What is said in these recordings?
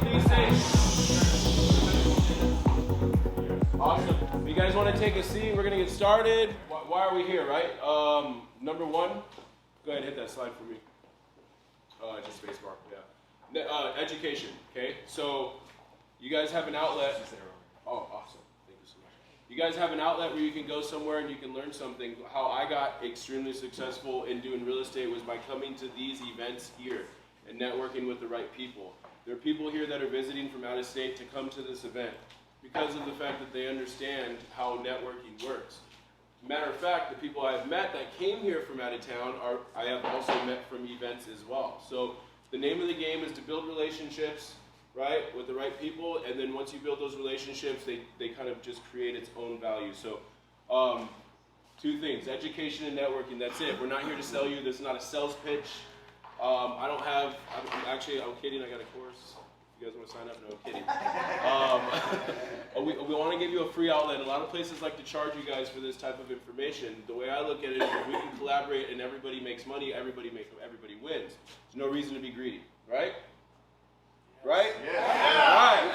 Be safe. Awesome. You guys want to take a seat? We're going to get started. Why are we here, right? Number one, go ahead and hit that slide for me. Just spacebar, yeah. Education, okay? So you guys have an outlet. Oh, awesome. Thank you so much. You guys have an outlet where you can go somewhere and you can learn something. How I got extremely successful in doing real estate was by coming to these events here and networking with the right people. There are people here that are visiting from out of state to come to this event because of the fact that they understand how networking works. Matter of fact, the people I've met that came here from out of town I have also met from events as well. So the name of the game is to build relationships, right, with the right people, and then once you build those relationships, they kind of just create its own value. So two things, education and networking, that's it. We're not here to sell you. This is not a sales pitch. I'm kidding, I got a course. You guys want to sign up? No, I'm kidding. We want to give you a free outlet. A lot of places like to charge you guys for this type of information. The way I look at it is if we can collaborate and everybody makes money, everybody wins. There's no reason to be greedy, right? Right? Yeah.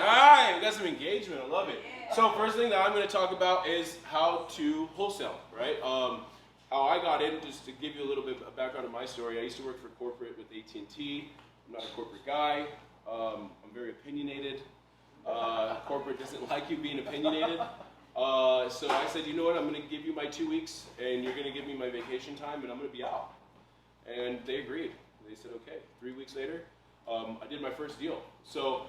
All right. We got some engagement. I love it. So first thing that I'm going to talk about is how to wholesale, right? How I got in, just to give you a little bit of background of my story. I used to work for corporate with AT&T. I'm not a corporate guy. I'm very opinionated. Corporate doesn't like you being opinionated. So I said, you know what, I'm going to give you my 2 weeks, and you're going to give me my vacation time, and I'm going to be out. And they agreed. They said, okay. 3 weeks later, I did my first deal. So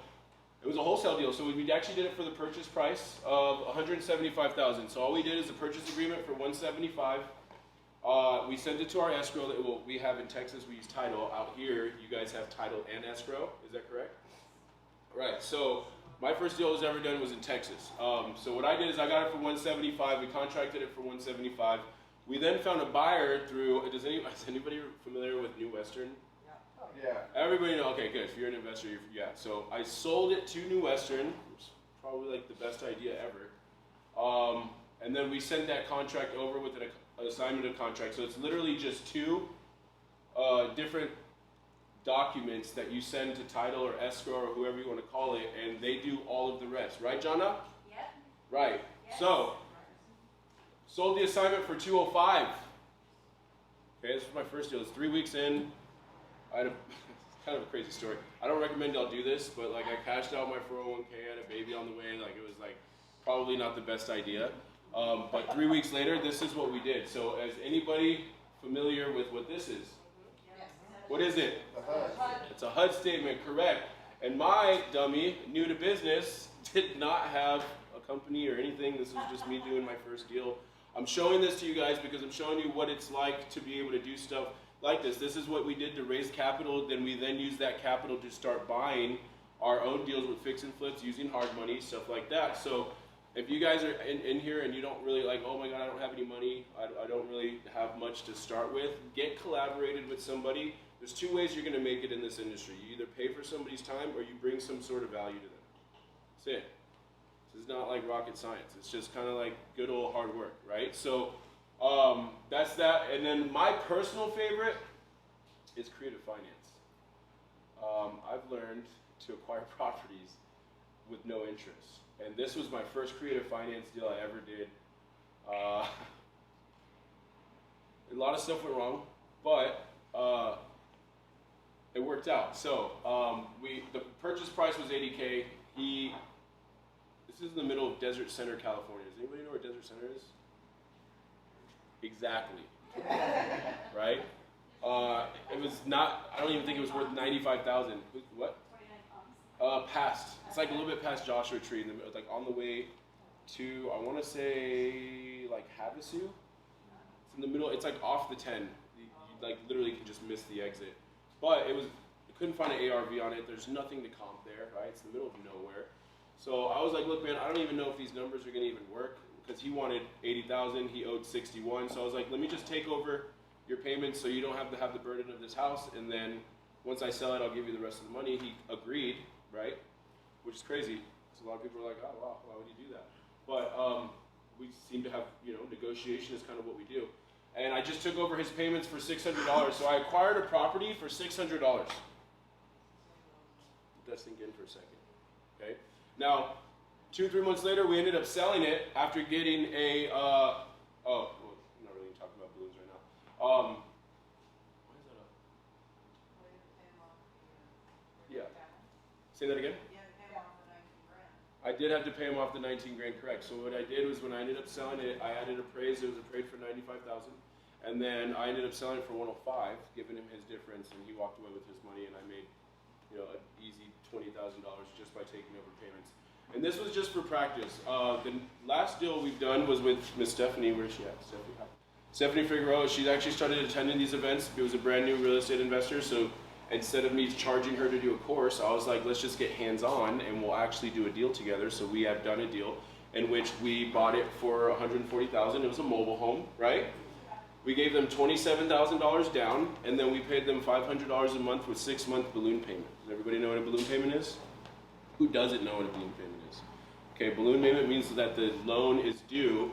it was a wholesale deal. So we actually did it for the purchase price of $175,000. So all we did is a purchase agreement for $175,000. We sent it to our escrow that we have in Texas. We use title. Out here, you guys have title and escrow. Is that correct? Right. So my first deal I was ever done was in Texas. So what I did is I got it for $175,000. We contracted it for $175,000. We then found a buyer through. Is anybody familiar with New Western? Yeah. Everybody know. Okay, good. If you're an investor, yeah. So I sold it to New Western. Which is probably like the best idea ever. And then we sent that contract over with an assignment of contract. So it's literally just two different documents that you send to title or escrow or whoever you want to call it, and they do all of the rest. Right, Jonna? Yep. Right. Yes. So, sold the assignment for $205,000. Okay, this was my first deal. It's 3 weeks in. It's kind of a crazy story. I don't recommend y'all do this, but like I cashed out my 401k, I had a baby on the way. Like it was like probably not the best idea. But 3 weeks later, this is what we did. So is anybody familiar with what this is? Yes. What is it? A HUD. It's a HUD statement, correct. And my dummy, new to business, did not have a company or anything. This was just me doing my first deal. I'm showing this to you guys because I'm showing you what it's like to be able to do stuff like this. This is what we did to raise capital. Then we use that capital to start buying our own deals with fix and flips using hard money, stuff like that. So if you guys are in here and you don't really like, oh my God, I don't have any money, I don't really have much to start with, get collaborated with somebody. There's two ways you're going to make it in this industry. You either pay for somebody's time or you bring some sort of value to them. That's it. This is not like rocket science. It's just kind of like good old hard work, right? So that's that. And then my personal favorite is creative finance. I've learned to acquire properties with no interest. And this was my first creative finance deal I ever did. A lot of stuff went wrong, but it worked out. So the purchase price was $80K. This is in the middle of Desert Center, California. Does anybody know where Desert Center is? Exactly. Right? It was not. I don't even think it was worth $95,000. What? Past. It's like a little bit past Joshua Tree, like on the way to, I want to say, like Havasu. It's in the middle. It's like off the 10. You like literally can just miss the exit. But I couldn't find an ARV on it. There's nothing to comp there, right? It's in the middle of nowhere. So I was like, look, man, I don't even know if these numbers are going to even work because he wanted $80,000. He owed $61,000. So I was like, let me just take over your payments so you don't have to have the burden of this house. And then once I sell it, I'll give you the rest of the money. He agreed. Right? Which is crazy. So a lot of people are like, oh, wow, why would you do that? But we seem to have, negotiation is kind of what we do. And I just took over his payments for $600. So I acquired a property for $600. Let that sink in for a second. Okay. Now, 2-3 months later, we ended up selling it after getting a. Well, I'm not really talking about balloons right now. Why is that up? Yeah. Say that again. I did have to pay him off the 19 grand, correct. So what I did was when I ended up selling it, I had it appraised. It was appraised for 95,000, and then I ended up selling it for 105, giving him his difference, and he walked away with his money, and I made, an easy $20,000 just by taking over payments. And this was just for practice. The last deal we've done was with Miss Stephanie. Where's she at? Stephanie. Stephanie Figueroa. She's actually started attending these events. It was a brand new real estate investor, so instead of me charging her to do a course, I was like, let's just get hands-on and we'll actually do a deal together. So we have done a deal in which we bought it for $140,000. It was a mobile home, right? We gave them $27,000 down, and then we paid them $500 a month with 6-month balloon payment. Does everybody know what a balloon payment is? Who doesn't know what a balloon payment is? Okay, balloon payment means that the loan is due.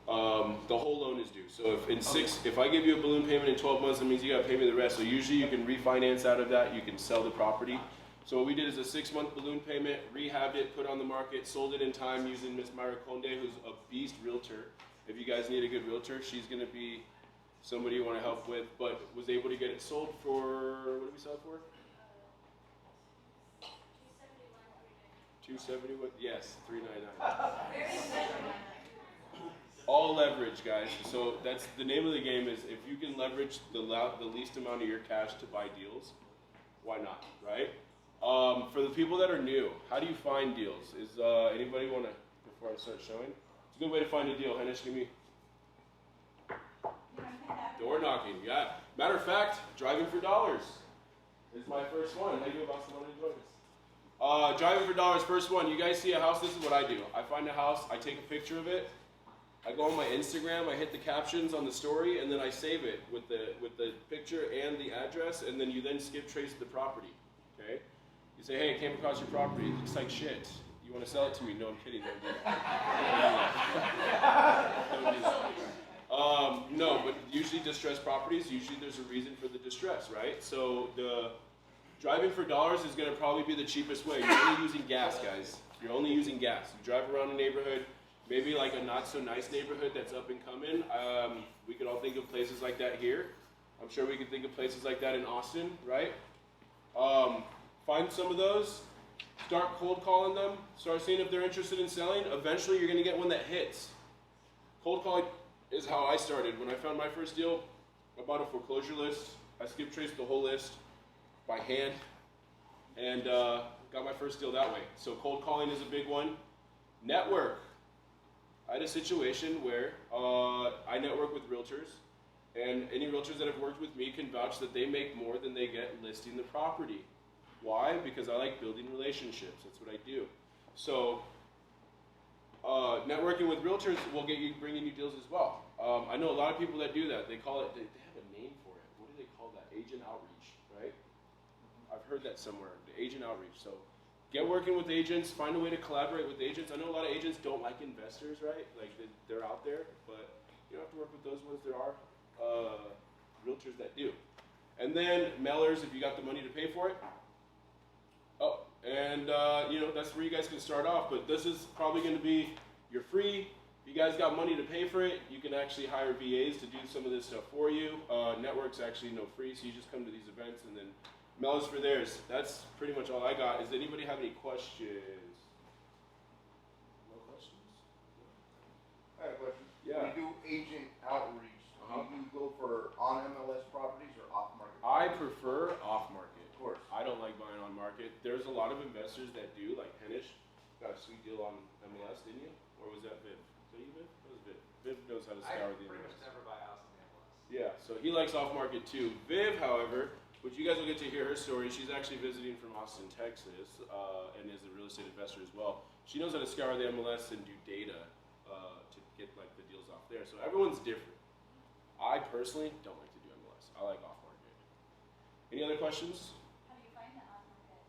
The whole loan is due. So if I give you a balloon payment in 12 months, that means you got to pay me the rest. So usually you can refinance out of that. You can sell the property. So what we did is a 6-month balloon payment, rehabbed it, put it on the market, sold it in time using Miss Myra Conde, who's a beast realtor. If you guys need a good realtor, she's going to be somebody you want to help with, but was able to get it sold for, what did we sell it for? 271. Yes, 399. All leverage, guys. So that's the name of the game. Is if you can leverage the least amount of your cash to buy deals, why not, right? For the people that are new, how do you find deals? Is anybody want to, before I start showing? It's a good way to find a deal. Henish, give me. Door knocking, yeah. Matter of fact, driving for dollars is my first one. How you doing, boss? Want to join us? Driving for dollars, first one. You guys see a house? This is what I do. I find a house, I take a picture of it, I go on my Instagram, I hit the captions on the story, and then I save it with the picture and the address, and then you then skip trace the property. Okay? You say, hey, I came across your property. It looks like shit. You want to sell it to me? No, I'm kidding. Don't do that. Don't do that. No, but usually distressed properties, usually there's a reason for the distress, right? So the driving for dollars is going to probably be the cheapest way. You're only using gas, guys. You're only using gas. You drive around a neighborhood, maybe like a not so nice neighborhood that's up and coming. We could all think of places like that here. I'm sure we could think of places like that in Austin, right? Find some of those, start cold calling them, start seeing if they're interested in selling. Eventually you're going to get one that hits. Cold calling is how I started. When I found my first deal, I bought a foreclosure list. I skip traced the whole list by hand and got my first deal that way. So cold calling is a big one. Network. I had a situation where I network with realtors, and any realtors that have worked with me can vouch that they make more than they get listing the property. Why? Because I like building relationships. That's what I do. So networking with realtors will get you bringing you deals as well. I know a lot of people that do that. They call it, they have a name for it. What do they call that? Agent outreach, right? I've heard that somewhere, the agent outreach. So get working with agents, find a way to collaborate with agents. I know a lot of agents don't like investors, right? Like they're out there, but you don't have to work with those ones. There are realtors that do. And then mailers, if you got the money to pay for it. Oh, and that's where you guys can start off, but this is probably going to be, you're free. If you guys got money to pay for it, you can actually hire VAs to do some of this stuff for you. Network's actually no free, so you just come to these events and then mailers for theirs. That's pretty much all I got. Does anybody have any questions? No questions? I have a question. Yeah. When you do agent outreach, do you go for on MLS properties or off market? I prefer off market. Of course. I don't like buying on market. There's a lot of investors that do, like Henish got a sweet deal on MLS, didn't you? Or was that Viv? Was that you, Viv? That was Viv. Viv knows how to scour the MLS. I pretty much never buy a house on the MLS. Yeah, so he likes off market too. Viv, however, which you guys will get to hear her story, she's actually visiting from Austin, Texas, and is a real estate investor as well. She knows how to scour the MLS and do data to get like the deals off there. So everyone's different. I personally don't like to do MLS. I like off market. Any other questions? How do you find that on market?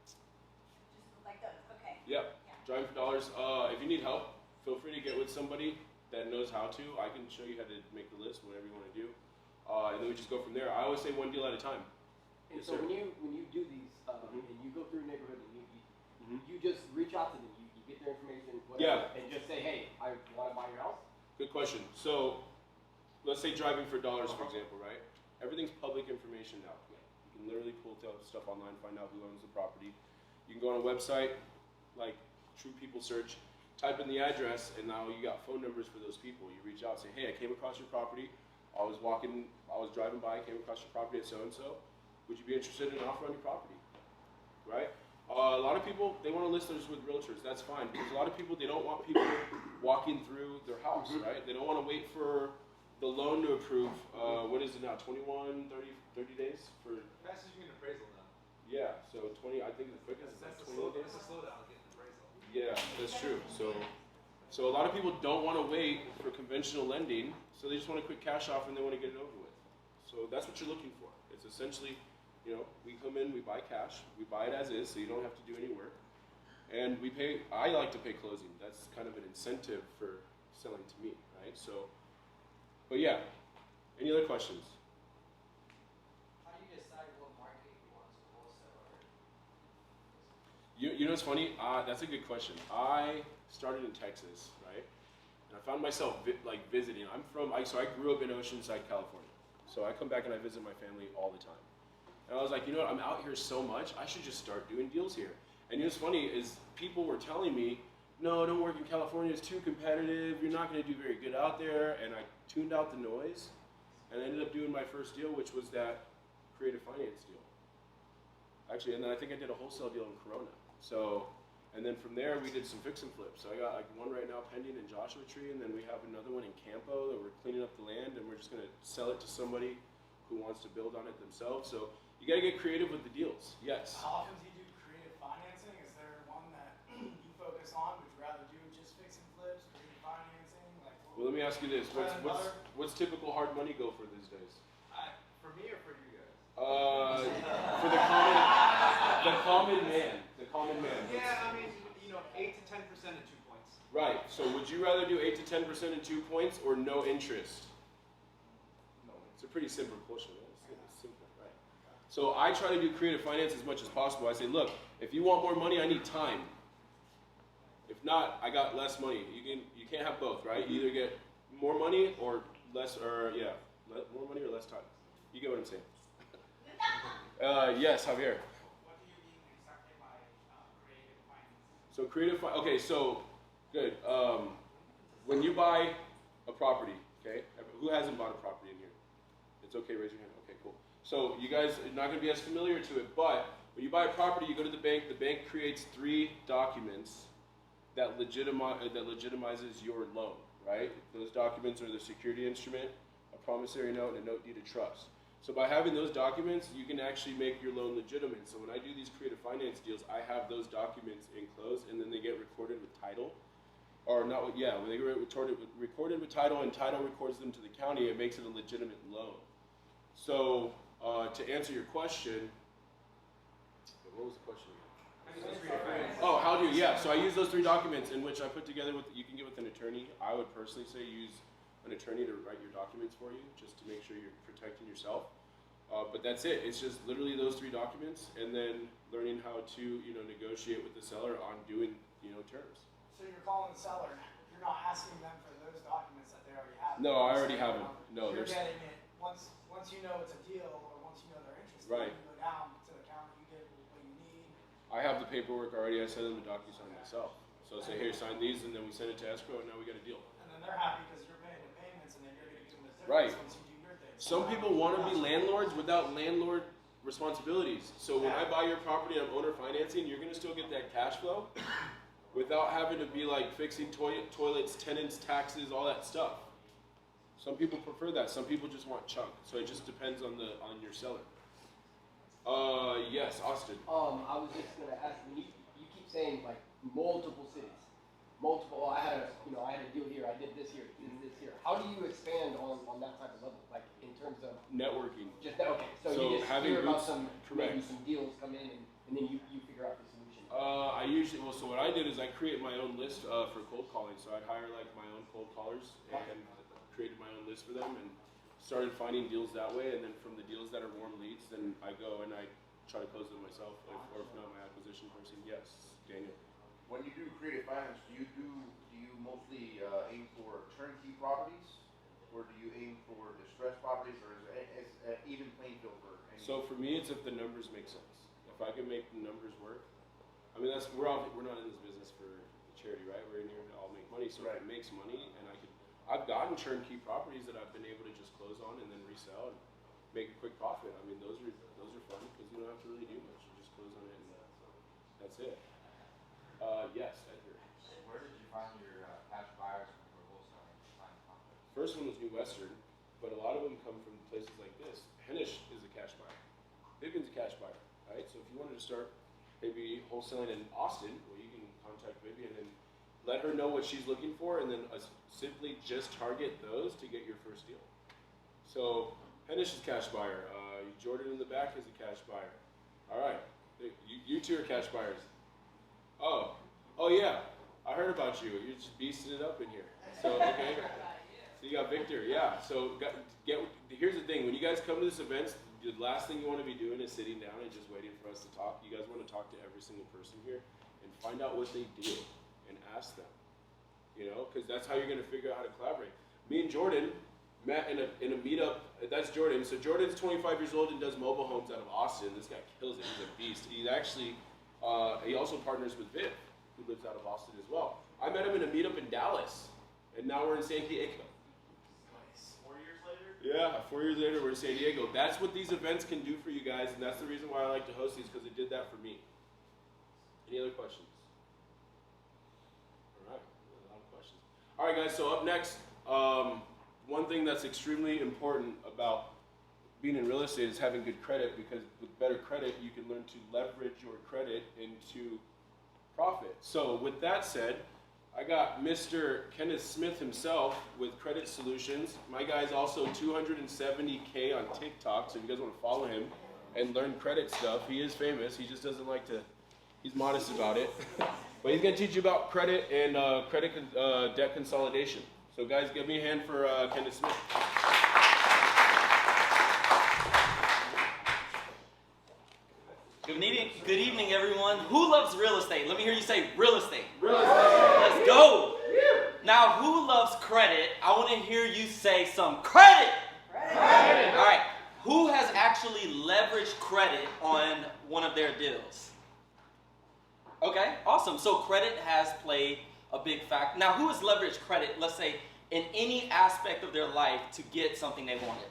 Just like those, okay. Yep. Yeah. Driving for dollars. If you need help, feel free to get with somebody that knows how to. I can show you how to make the list, whatever you want to do. And then we just go from there. I always say one deal at a time. And Yes, so sir. when you do these, and you go through a neighborhood and you out to them? You get their information, whatever, and just say, hey, I want to buy your house? Good question. So, let's say driving for dollars, for example, right? Everything's public information now. You can literally pull stuff online, find out who owns the property. You can go on a website, like True People Search, type in the address, and now you got phone numbers for those people. You reach out, say, hey, I came across your property. I was driving by, came across your property at so-and-so. Would you be interested in an offer on your property? Right? A lot of people, they want to list those with realtors. That's fine. Because a lot of people, they don't want people walking through their house, right? They don't want to wait for the loan to approve. What is it now? 21, 30 days? For Fastest you can appraisal now. Yeah, so 20, I think the quickest is like 21 days. That's a slowdown of getting an appraisal. Yeah, that's true. So a lot of people don't want to wait for conventional lending, so they just want a quick cash offer and they want to get it over with. So that's what you're looking for. It's essentially, we come in, we buy cash, we buy it as is, so you don't have to do any work. And we pay, I like to pay closing. That's kind of an incentive for selling to me, right? So, but yeah, any other questions? How do you decide what market you want to wholesale or? You know what's funny? That's a good question. I started in Texas, right? And I found myself visiting. So I grew up in Oceanside, California. So I come back and I visit my family all the time. And I was like, you know what? I'm out here so much. I should just start doing deals here. And you know what's funny is people were telling me, no, don't work in California. It's too competitive. You're not going to do very good out there. And I tuned out the noise, and I ended up doing my first deal, which was that creative finance deal. Actually, and then I think I did a wholesale deal in Corona. So, and then from there we did some fix and flips. So I got like one right now pending in Joshua Tree, and then we have another one in Campo that we're cleaning up the land, and we're just going to sell it to somebody who wants to build on it themselves. So you got to get creative with the deals. Yes. How often do you do creative financing? Is there one that you focus on? Would you rather do just fix and flips, creative financing? Well, let me ask you this: what's typical hard money go for these days? For me or for you guys? For the common man. The common man. Yeah, I mean, 8 to 10% in 2 points. Right. So would you rather do 8 to 10% in 2 points or no interest? No. It's a pretty simple question. Right? It's simple, right? So I try to do creative finance as much as possible. I say, look, if you want more money, I need time. If not, I got less money. You can't have both, right? You either get more money or less, more money or less time. You get what I'm saying? Yes, Javier. What do you mean exactly by creative finance? So okay, so good. When you buy a property, okay, who hasn't bought a property in here? It's okay, raise your hand. Okay, cool. So you guys are not going to be as familiar to it, but when you buy a property, you go to the bank creates 3 documents that legitimizes your loan, right? Those documents are the security instrument, a promissory note, and a note deed of trust. So by having those documents, you can actually make your loan legitimate. So when I do these creative finance deals, I have those documents enclosed, and then they get recorded with title. Or not, when they get recorded with title, and title records them to the county, it makes it a legitimate loan. So to answer your question, what was the question again? Oh, how do you? Yeah, so I use those 3 documents in which I put together you can get with an attorney. I would personally say use an attorney to write your documents for you, just to make sure you're protecting yourself. But that's it. It's just literally those 3 documents, and then learning how to negotiate with the seller on doing terms. So you're calling the seller. You're not asking them for those documents that they already have. No, I already have them. No, you're getting it once you know it's a deal, or once you know they're interested. Right. You go down to the counter, you get what you need. I have the paperwork already. I send them the DocuSign myself. So I say, here, sign these, and then we send it to escrow, and now we got a deal. And then they're happy because you're paying the payments, and then you're going to give them the difference Right. once you do your thing. Some people want to be landlords without landlord responsibilities. So when I buy your property and I'm owner financing, you're going to still get that cash flow without having to be like fixing toilets, tenants, taxes, all that stuff. Some people prefer that. Some people just want chunk. So it just depends on your seller. Yes, Austin. I was just gonna ask, when you keep saying like multiple cities, I had a deal here, I did this here, this here. How do you expand on that type of level, like in terms of Networking. just that? Okay, so you just having hear about groups, maybe some deals come in, and then you figure out the solution. So what I did is I create my own list for cold calling. So I'd hire like my own cold callers and created my own list for them and started finding deals that way. And then from the deals that are warm leads, then I go and I try to close them myself, or if not my acquisition person. Yes, Daniel. When you do creative finance, do you mostly aim for turnkey properties, or do you aim for distressed properties, or is it even playing field for any? So for me, it's if the numbers make sense. If I can make the numbers work, I mean we're not in this business for charity, right? We're in here to all make money. So if it makes money, and I've gotten turnkey properties that I've been able to just close on and then resell and make a quick profit. I mean those are fun because you don't have to really do much. You just close on it and that's it. Yes, Edgar. Where did you find your cash buyers when you were wholesaling? First one was New Western, but a lot of them come from places like this. Hennish is a cash buyer. Vivian's a cash buyer, right? So if you wanted to start maybe wholesaling in Austin, well, you can contact Vivian and let her know what she's looking for, and then simply just target those to get your first deal. So Hennish is a cash buyer. Jordan in the back is a cash buyer. All right, you two are cash buyers. Oh yeah, I heard about you. You're just beasting it up in here. So okay, so you got Victor, yeah. So here's the thing: when you guys come to this event, the last thing you want to be doing is sitting down and just waiting for us to talk. You guys want to talk to every single person here and find out what they do and ask them. You know, because that's how you're going to figure out how to collaborate. Me and Jordan met in a meetup. That's Jordan. So Jordan's 25 years old and does mobile homes out of Austin. This guy kills it. He's a beast. He's actually he also partners with Viv, who lives out of Austin as well. I met him in a meetup in Dallas, and now we're in San Diego. Nice. 4 years later? Yeah, 4 years later we're in San Diego. That's what these events can do for you guys, and that's the reason why I like to host these, because it did that for me. Any other questions? All right, a lot of questions. All right, guys, so up next, one thing that's extremely important about being in real estate is having good credit, because with better credit, you can learn to leverage your credit into profit. So with that said, I got Mr. Kenneth Smith himself with Credit Solutions. My guy's also 270K on TikTok, so if you guys want to follow him and learn credit stuff, he is famous. He just doesn't like to, he's modest about it. But he's going to teach you about credit and debt consolidation. So guys, give me a hand for Kenneth Smith. Good evening, everyone. Who loves real estate? Let me hear you say real estate. Real estate. Let's go. Now, who loves credit? I want to hear you say some credit. Credit. All right. Who has actually leveraged credit on one of their deals? Okay, awesome. So credit has played a big factor. Now, who has leveraged credit, let's say, in any aspect of their life to get something they wanted?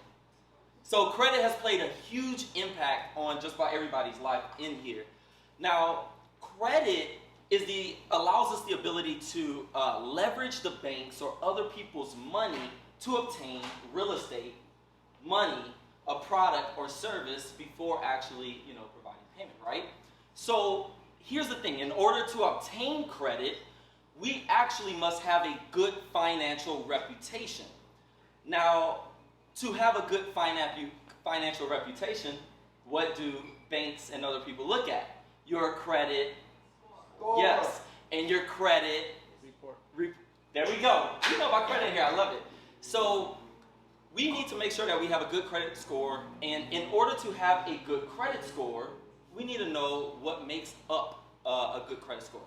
So credit has played a huge impact on just about everybody's life in here. Now, credit allows us the ability to leverage the banks or other people's money to obtain real estate, money, a product or service before actually, providing payment, right? So here's the thing: in order to obtain credit, we actually must have a good financial reputation. Now, to have a good financial reputation, what do banks and other people look at? Your credit score. Yes, and your credit report. There we go. You know about credit here. I love it. So we need to make sure that we have a good credit score, and in order to have a good credit score, we need to know what makes up a good credit score.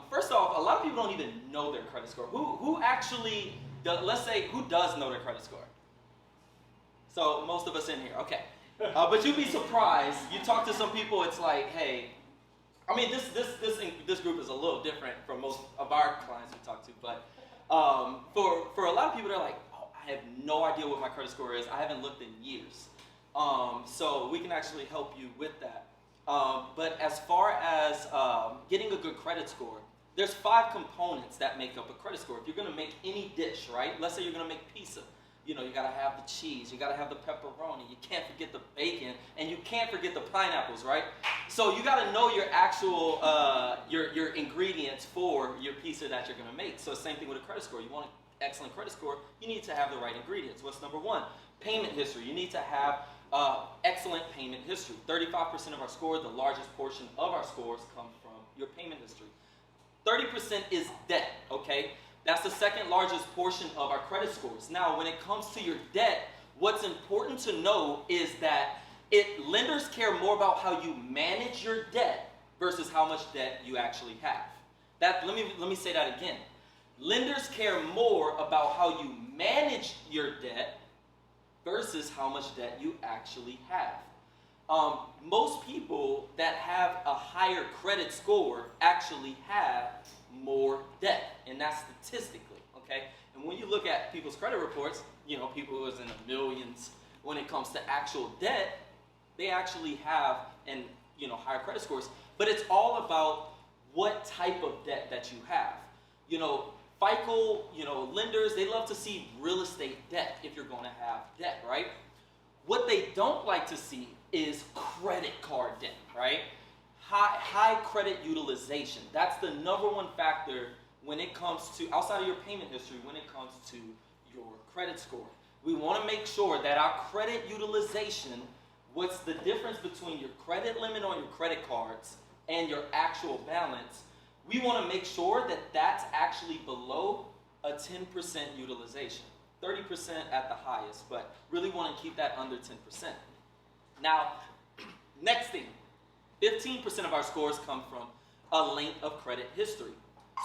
First off, a lot of people don't even know their credit score. Who actually, let's say, who does know their credit score? So most of us in here, okay. But you'd be surprised. You talk to some people, it's like, hey, I mean, this group is a little different from most of our clients we talk to, but for a lot of people, they're like, oh, I have no idea what my credit score is. I haven't looked in years. So we can actually help you with that. But as far as getting a good credit score, there's 5 components that make up a credit score. If you're going to make any dish, right? Let's say you're going to make pizza. You got to have the cheese, you got to have the pepperoni, you can't forget the bacon, and you can't forget the pineapples, right? So you got to know your actual, your ingredients for your pizza that you're going to make. So same thing with a credit score. You want an excellent credit score, you need to have the right ingredients. What's number 1? Payment history. You need to have excellent payment history. 35% of our score, the largest portion of our scores, come from your payment history. 30% is debt, okay? That's the second largest portion of our credit scores. Now, when it comes to your debt, what's important to know is that lenders care more about how you manage your debt versus how much debt you actually have. Let me say that again. Lenders care more about how you manage your debt versus how much debt you actually have. Most people that have a higher credit score actually have more debt, and that's statistically, okay? And when you look at people's credit reports, people who is in the millions, when it comes to actual debt, they actually have higher credit scores. But it's all about what type of debt that you have. FICO, lenders, they love to see real estate debt if you're going to have debt, right? What they don't like to see is credit card debt, right? High credit utilization. That's the number one factor when it comes to, outside of your payment history, when it comes to your credit score. We want to make sure that our credit utilization, what's the difference between your credit limit on your credit cards and your actual balance, we want to make sure that that's actually below a 10% utilization. 30% at the highest, but really want to keep that under 10%. Now, next thing, 15% of our scores come from a length of credit history.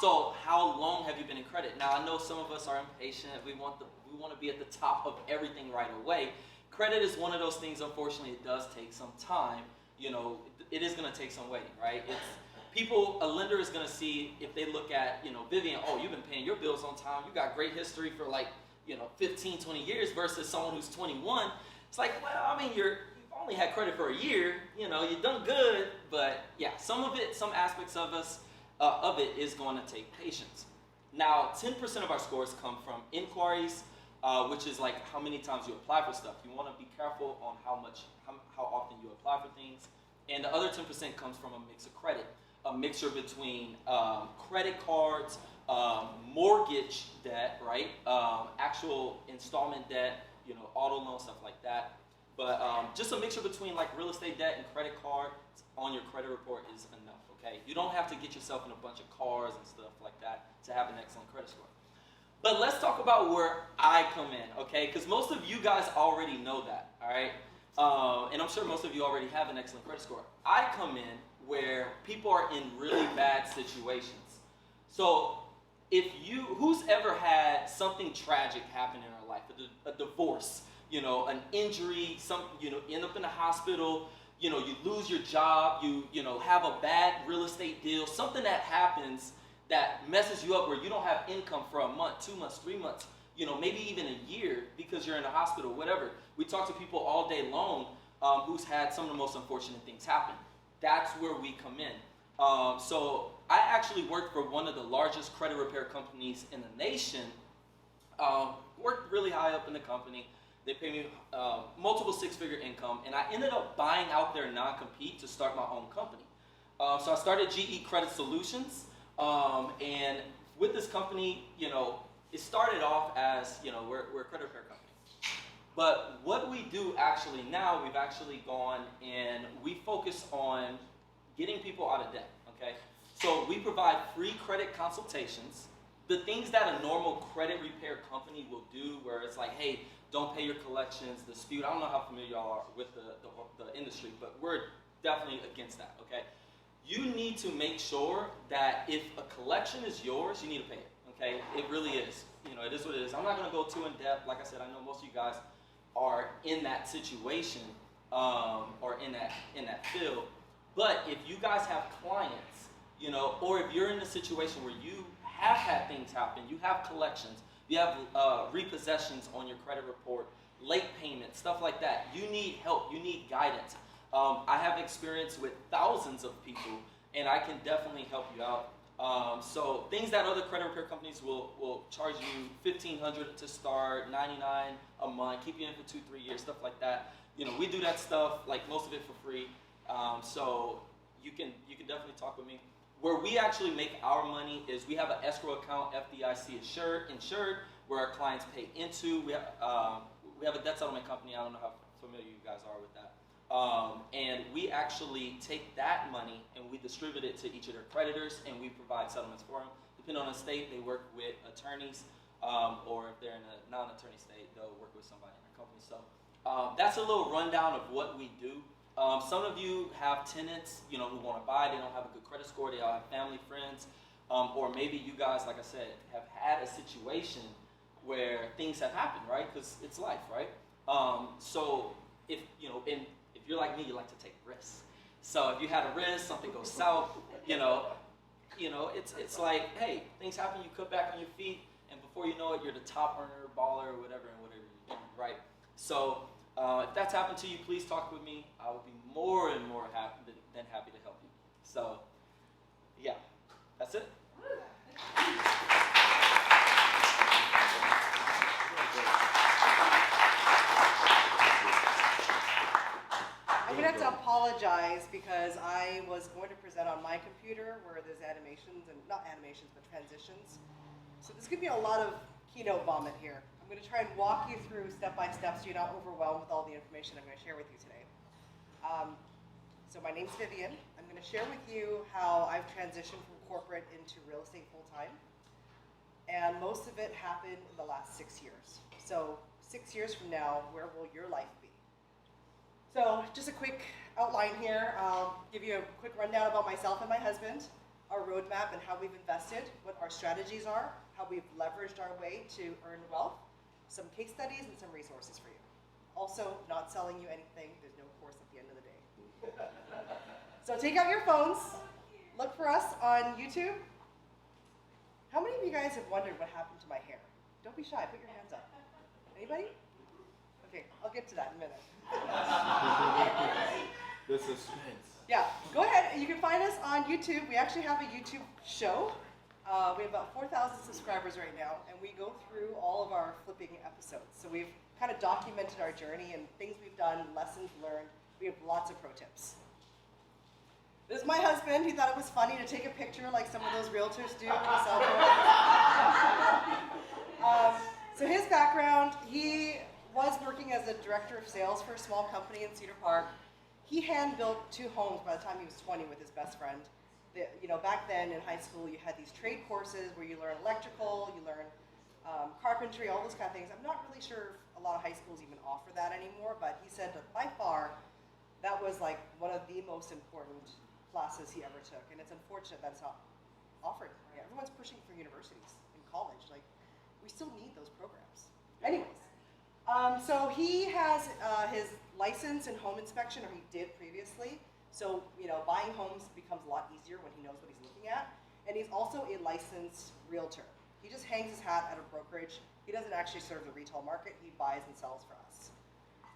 So how long have you been in credit? Now, I know some of us are impatient. We want to be at the top of everything right away. Credit is one of those things, unfortunately, it does take some time. It is going to take some waiting, right? A lender is going to see, if they look at, Vivian, oh, you've been paying your bills on time. You got great history for 15, 20 years versus someone who's 21. It's like, well, I mean, you've only had credit for a year. You've done good, but yeah, some aspects of it is going to take patience. Now, 10% of our scores come from inquiries, which is like how many times you apply for stuff. You want to be careful on how often you apply for things. And the other 10% comes from a mix of credit, a mixture between credit cards, mortgage debt, right? Actual installment debt, auto loan, stuff like that. But just a mixture between like real estate debt and credit cards on your credit report is enough, okay? You don't have to get yourself in a bunch of cars and stuff like that to have an excellent credit score. But let's talk about where I come in, okay? Because most of you guys already know that, all right? And I'm sure most of you already have an excellent credit score. I come in where people are in really bad situations. So who's ever had something tragic happen in our life, a divorce, an injury, end up in the hospital, you lose your job, you have a bad real estate deal, something that happens that messes you up where you don't have income for a month, 2 months, 3 months, maybe even a year because you're in a hospital, whatever. We talk to people all day long who's had some of the most unfortunate things happen. That's where we come in. So I actually worked for one of the largest credit repair companies in the nation. Worked really high up in the company. They paid me multiple six-figure income, and I ended up buying out their non-compete to start my own company. So I started GE Credit Solutions, and with this company, it started off as, we're a credit repair company. But what we do actually now, we've actually gone and we focus on getting people out of debt, okay? So we provide free credit consultations. The things that a normal credit repair company will do, where it's like, hey, don't pay your collections, dispute. I don't know how familiar y'all are with the industry, but we're definitely against that, okay? You need to make sure that if a collection is yours, you need to pay it, okay? It really is. It is what it is. I'm not going to go too in depth. Like I said, I know most of you guys are in that situation or in that field. But if you guys have clients, or if you're in a situation where you have had things happen, you have collections, you have repossessions on your credit report, late payments, stuff like that, you need help, you need guidance. I have experience with thousands of people, and I can definitely help you out. So things that other credit repair companies will charge you $1,500 to start, $99 a month, keep you in for 2-3 years, stuff like that. We do that stuff, like most of it for free. So you can definitely talk with me. Where we actually make our money is we have an escrow account, FDIC insured, where our clients pay into. We have a debt settlement company. I don't know how familiar you guys are with that. And we actually take that money and we distribute it to each of their creditors, and we provide settlements for them. Depending on the state, they work with attorneys, or if they're in a non-attorney state, they'll work with somebody in their company. So that's a little rundown of what we do. Some of you have tenants, who want to buy. They don't have a good credit score. They all have family, friends, or maybe you guys, like I said, have had a situation where things have happened, right? Because it's life, right? So if if you're like me, you like to take risks. So if you had a risk, something goes south, it's like, hey, things happen. You cut back on your feet, and before you know it, you're the top earner, baller, or whatever you're doing, right? So if that's happened to you, please talk with me. I would be more and more happy than happy to help you. So, yeah, that's it. I'm gonna have to apologize because I was going to present on my computer where there's animations and not animations but transitions. So there's gonna be a lot of keynote vomit here. I'm gonna try and walk you through step by step so you're not overwhelmed with all the information I'm gonna share with you today. So my name's Vivian. I'm gonna share with you how I've transitioned from corporate into real estate full time. And most of it happened in the last 6 years. So 6 years from now, where will your life be? So just a quick outline here. I'll give you a quick rundown about myself and my husband, our roadmap and how we've invested, what our strategies are, how we've leveraged our way to earn wealth, some case studies and some resources for you. Also, not selling you anything. There's no course at the end of the day. So take out your phones. Look for us on YouTube. How many of you guys have wondered what happened to my hair? Don't be shy. Put your hands up. Anybody? Okay, I'll get to that in a minute. The suspense. Yeah, go ahead. You can find us on YouTube. We actually have a YouTube show. We have about 4,000 subscribers right now, and we go through all of our flipping episodes. So we've kind of documented our journey and things we've done, lessons learned. We have lots of pro tips. This is my husband. He thought it was funny to take a picture like some of those realtors do with a cell phone. So his background, he was working as a director of sales for a small company in Cedar Park. He hand-built 2 homes by the time he was 20 with his best friend. Back then in high school, you had these trade courses where you learn electrical, you learn carpentry, all those kind of things. I'm not really sure if a lot of high schools even offer that anymore, but he said that by far, that was like one of the most important classes he ever took. And it's unfortunate that it's not offered. Yeah, everyone's pushing for universities and college. Like, we still need those programs. Anyways, so he has his license in home inspection, or he did previously. So, buying homes becomes a lot easier when he knows what he's looking at. And he's also a licensed realtor. He just hangs his hat at a brokerage. He doesn't actually serve the retail market. He buys and sells for us.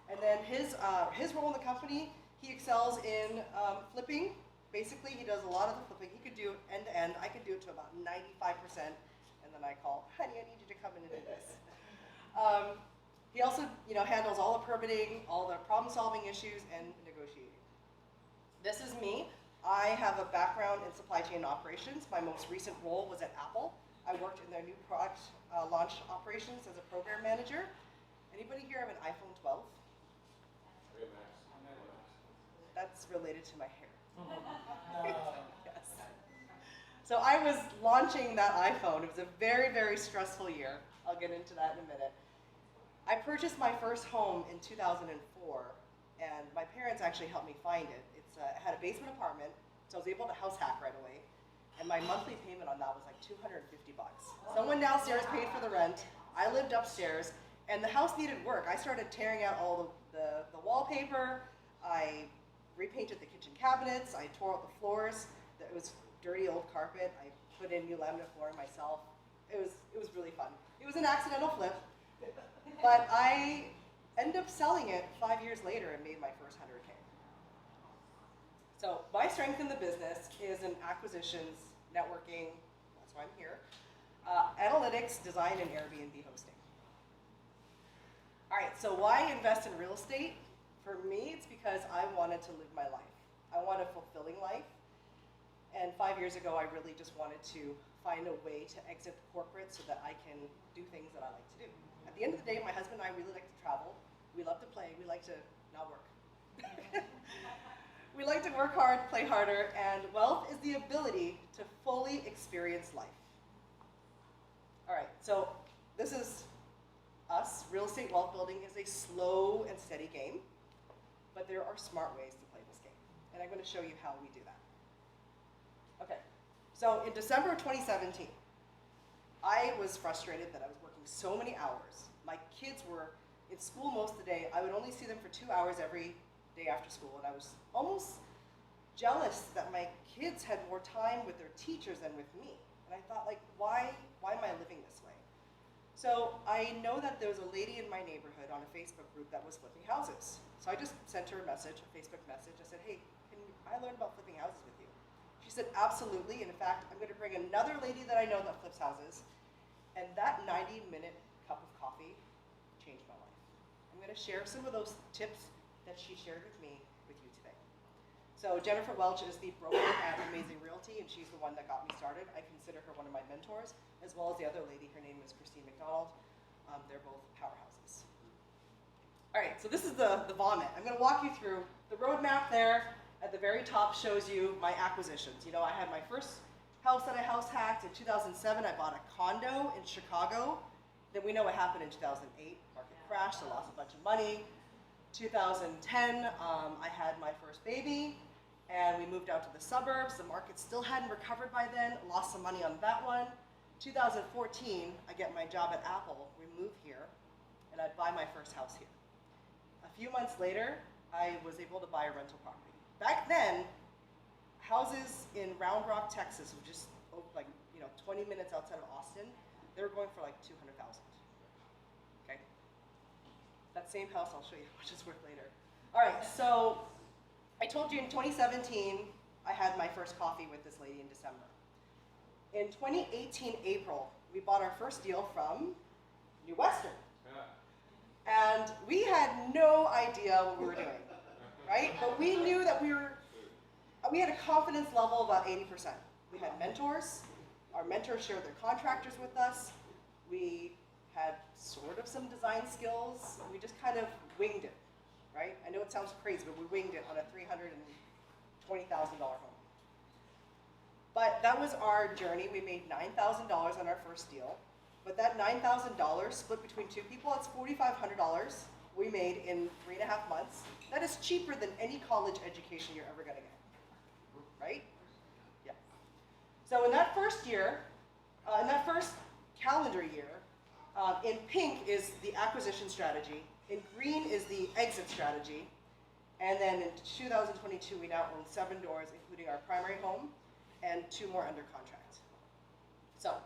And then his role in the company, he excels in flipping. Basically, he does a lot of the flipping. He could do end to end. I could do it to about 95%. And then I call, honey, I need you to come in and do this. He also, handles all the permitting, all the problem-solving issues, and negotiating. This is me. I have a background in supply chain operations. My most recent role was at Apple. I worked in their new product launch operations as a program manager. Anybody here have an iPhone 12? That's related to my hair. Yes. So I was launching that iPhone. It was a very, very stressful year. I'll get into that in a minute. I purchased my first home in 2004, and my parents actually helped me find it. It had a basement apartment, so I was able to house hack right away. And my monthly payment on that was like $250. Someone downstairs paid for the rent. I lived upstairs, and the house needed work. I started tearing out all the wallpaper. I repainted the kitchen cabinets. I tore out the floors. It was dirty old carpet. I put in new laminate flooring myself. It was really fun. It was an accidental flip, but I ended up selling it 5 years later and made my first 100K. So my strength in the business is in acquisitions, networking, that's why I'm here, analytics, design, and Airbnb hosting. All right, so why invest in real estate? For me, it's because I wanted to live my life. I want a fulfilling life. And 5 years ago, I really just wanted to find a way to exit corporate so that I can do things that I like to do. At the end of the day, my husband and I really like to travel. We love to play. We like to not work. We like to work hard, play harder, and wealth is the ability to fully experience life. All right, so this is us. Real estate wealth building is a slow and steady game, but there are smart ways to play and I'm going to show you how we do that. Okay, so in December of 2017, I was frustrated that I was working so many hours. My kids were in school most of the day. I would only see them for 2 hours every day after school, and I was almost jealous that my kids had more time with their teachers than with me. And I thought, like, why am I living this way? So I know that there was a lady in my neighborhood on a Facebook group that was flipping houses. So I just sent her a message, a Facebook message. I said, hey, can I learn about flipping houses with you? She said, absolutely. And in fact, I'm going to bring another lady that I know that flips houses. And that 90-minute cup of coffee changed my life. I'm going to share some of those tips that she shared with me with you today. So Jennifer Welch is the broker at Amazing Realty, and she's the one that got me started. I consider her one of my mentors, as well as the other lady. Her name is Christine McDonald. They're both powerhouses. All right, so this is the vomit. I'm going to walk you through the roadmap there. At the very top shows you my acquisitions. You know, I had my first house that I house hacked in 2007. I bought a condo in Chicago. Then we know what happened in 2008. Market crashed. I lost a bunch of money. 2010, I had my first baby. And we moved out to the suburbs. The market still hadn't recovered by then. Lost some money on that one. 2014, I get my job at Apple. We move here, and I buy my first house here. A few months later, I was able to buy a rental property. Back then, houses in Round Rock, Texas, were just 20 minutes outside of Austin. They were going for like $200,000. Okay. That same house, I'll show you how much it's worth later. All right, so I told you in 2017, I had my first coffee with this lady in December. In 2018, April, we bought our first deal from New Western. And we had no idea what we were doing, right? But we knew that we had a confidence level of about 80%. We had mentors. Our mentors shared their contractors with us. We had sort of some design skills. We just kind of winged it. Right? I know it sounds crazy, but we winged it on a $320,000 home. But that was our journey. We made $9,000 on our first deal. But that $9,000 split between two people, that's $4,500 we made in 3.5 months. That is cheaper than any college education you're ever going to get. Right? Yeah. So in that first year, in that first calendar year, in pink is the acquisition strategy. In green is the exit strategy. And then in 2022, we now own 7 doors, including our primary home and 2 more under contract. So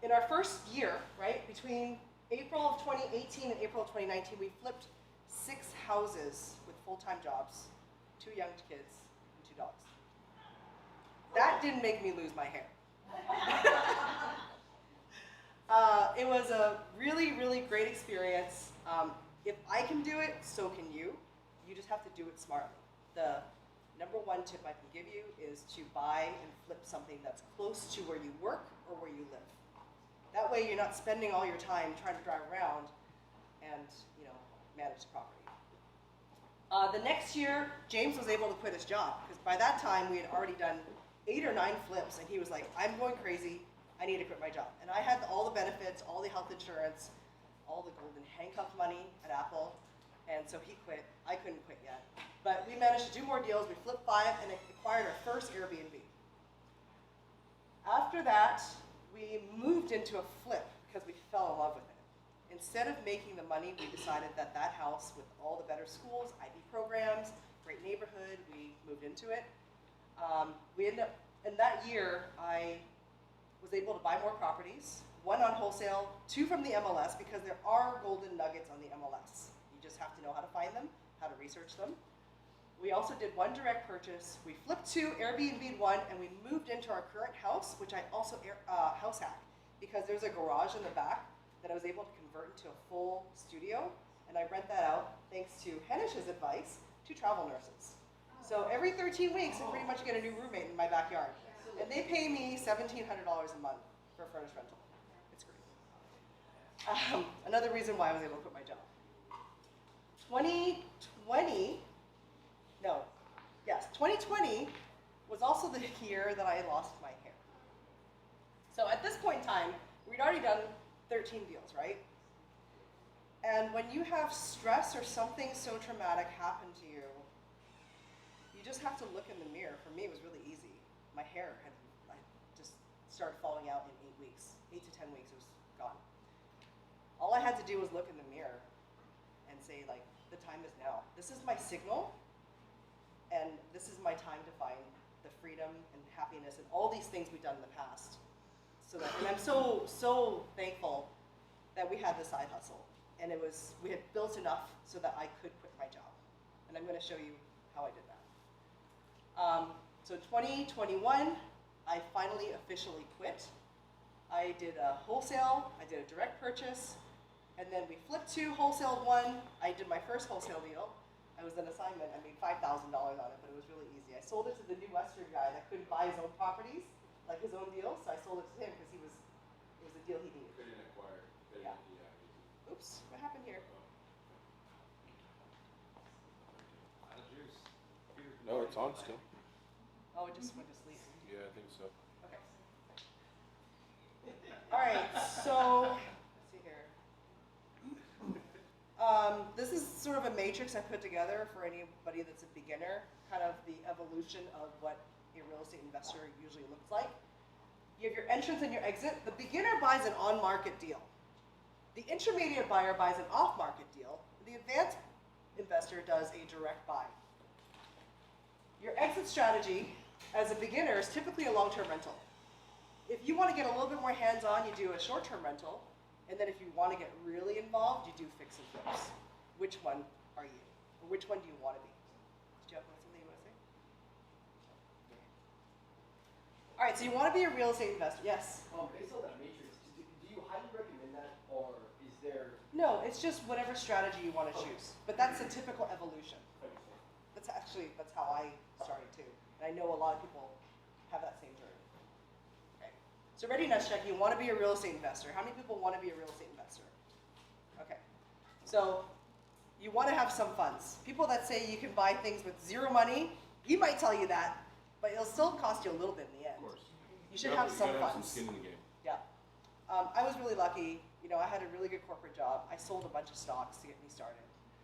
in our first year, right, between April of 2018 and April of 2019, we flipped 6 houses with full-time jobs, 2 young kids, and 2 dogs. That didn't make me lose my hair. It was a really, really great experience. If I can do it, so can you. You just have to do it smartly. The number one tip I can give you is to buy and flip something that's close to where you work or where you live. That way you're not spending all your time trying to drive around and manage the property. The next year, James was able to quit his job because by that time we had already done 8 or 9 flips, and he was like, I'm going crazy. I need to quit my job. And I had all the benefits, all the health insurance, all the golden handcuff money at Apple, and so he quit. I couldn't quit yet. But we managed to do more deals. We flipped 5 and acquired our first Airbnb. After that, we moved into a flip because we fell in love with it. Instead of making the money, we decided that that house with all the better schools, IB programs, great neighborhood, we moved into it. We ended up, in that year, I was able to buy more properties, 1 on wholesale, 2 from the MLS, because there are golden nuggets on the MLS. You just have to know how to find them, how to research them. We also did 1 direct purchase. We flipped 2, Airbnb'd 1, and we moved into our current house, which I also house hacked, because there's a garage in the back that I was able to convert into a full studio, and I rent that out, thanks to Henish's advice, to travel nurses. So every 13 weeks, I pretty much get a new roommate in my backyard. And they pay me $1,700 a month for a furnished rental. It's great. Another reason why I was able to quit my job. 2020 was also the year that I lost my hair. So at this point in time, we'd already done 13 deals, right? And when you have stress or something so traumatic happen to you, you just have to look in the mirror. For me, it was really easy. My hair had just started falling out in 8 weeks. 8 to 10 weeks, it was gone. All I had to do was look in the mirror and say, like, the time is now. This is my signal, and this is my time to find the freedom and happiness and all these things we've done in the past. So that, and I'm so thankful that we had the side hustle, and we had built enough so that I could quit my job. And I'm going to show you how I did that. So 2021, I finally officially quit. I did a wholesale, I did a direct purchase, and then we flipped to wholesale one. I did my first wholesale deal. I was an assignment, I made $5,000 on it, but it was really easy. I sold it to the New Western guy that couldn't buy his own properties, like his own deals, so I sold it to him because it was a deal he needed. Couldn't acquire. Yeah. Oops, what happened here? Out of juice. No, it's on still. Oh, it just went to sleep. Yeah, I think so. Okay. All right, so let's see here. This is sort of a matrix I put together for anybody that's a beginner, kind of the evolution of what a real estate investor usually looks like. You have your entrance and your exit. The beginner buys an on-market deal. The intermediate buyer buys an off-market deal. The advanced investor does a direct buy. Your exit strategy as a beginner is typically a long-term rental. If you want to get a little bit more hands-on, you do a short-term rental. And then if you want to get really involved, you do fix and flips. Which one are you? Or which one do you want to be? Did you have something you want to say? All right, so you want to be a real estate investor. Yes? Based on that matrix, do you highly recommend that, or is there... No, it's just whatever strategy you want to choose. But that's a typical evolution. That's how I started too. And I know a lot of people have that same journey. Okay. So readiness check, you want to be a real estate investor. How many people want to be a real estate investor? Okay. So you want to have some funds. People that say you can buy things with zero money, he might tell you that, but it'll still cost you a little bit in the end. Of course. You should have some You gotta have some funds. skin in the game. Yeah. I was really lucky. You know, I had a really good corporate job. I sold a bunch of stocks to get me started.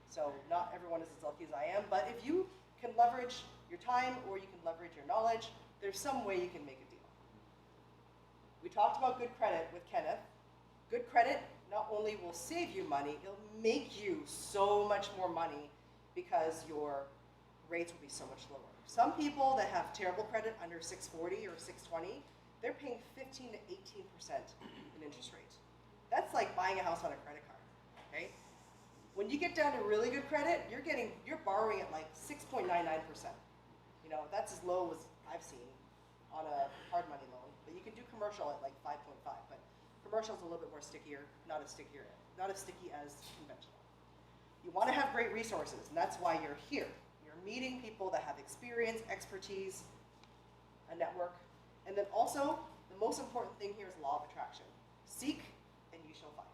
So not everyone is as lucky as I am, but if you can leverage your time or you can leverage your knowledge, there's some way you can make a deal. We talked about good credit with Kenneth. Good credit not only will save you money, it'll make you so much more money because your rates will be so much lower. Some people that have terrible credit under 640 or 620, they're paying 15 to 18% in interest rate. That's like buying a house on a credit card, okay? When you get down to really good credit, you're borrowing at like 6.99%. You know, that's as low as I've seen on a hard money loan. But you can do commercial at like 5.5. But commercial is a little bit more stickier, not as sticky as conventional. You want to have great resources, and that's why you're here. You're meeting people that have experience, expertise, a network, and then also the most important thing here is law of attraction. Seek and you shall find.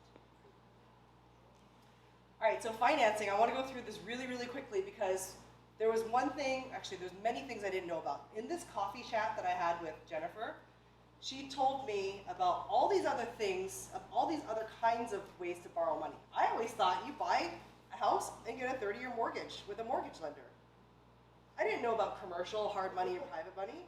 All right, so financing, I want to go through this really, really quickly because there was one thing, actually there's many things I didn't know about. In this coffee chat that I had with Jennifer, she told me about all these other things, all these other kinds of ways to borrow money. I always thought you buy a house and get a 30-year mortgage with a mortgage lender. I didn't know about commercial, hard money, or private money.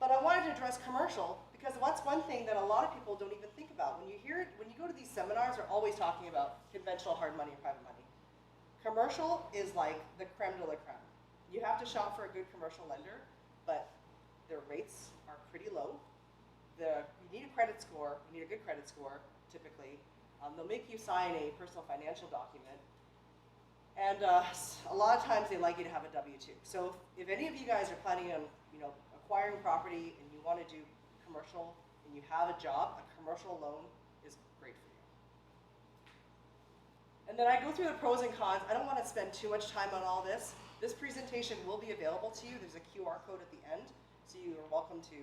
But I wanted to address commercial because that's one thing that a lot of people don't even think about. When you hear it, when you go to these seminars, they're always talking about conventional hard money or private money. Commercial is like the creme de la creme. You have to shop for a good commercial lender, but their rates are pretty low. You need a credit score, you need a good credit score, typically. They'll make you sign a personal financial document. And a lot of times they like you to have a W-2. So if any of you guys are planning on, acquiring property and you want to do commercial and you have a job, a commercial loan is great for you. And then I go through the pros and cons. I don't want to spend too much time on all this. This presentation will be available to you. There's a QR code at the end, so you are welcome to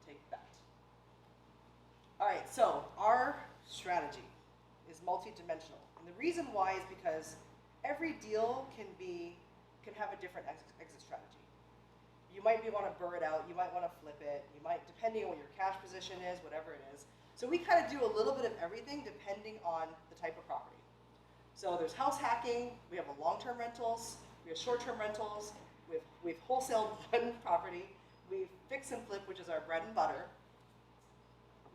take that. All right, so our strategy is multidimensional. And the reason why is because every deal can have a different exit strategy. You might want to burr it out, you might want to flip it, you might, depending on what your cash position is, whatever it is. So we kind of do a little bit of everything depending on the type of property. So there's house hacking, we have long-term rentals, we have short-term rentals, we've wholesaled one property. We've fix and flip, which is our bread and butter.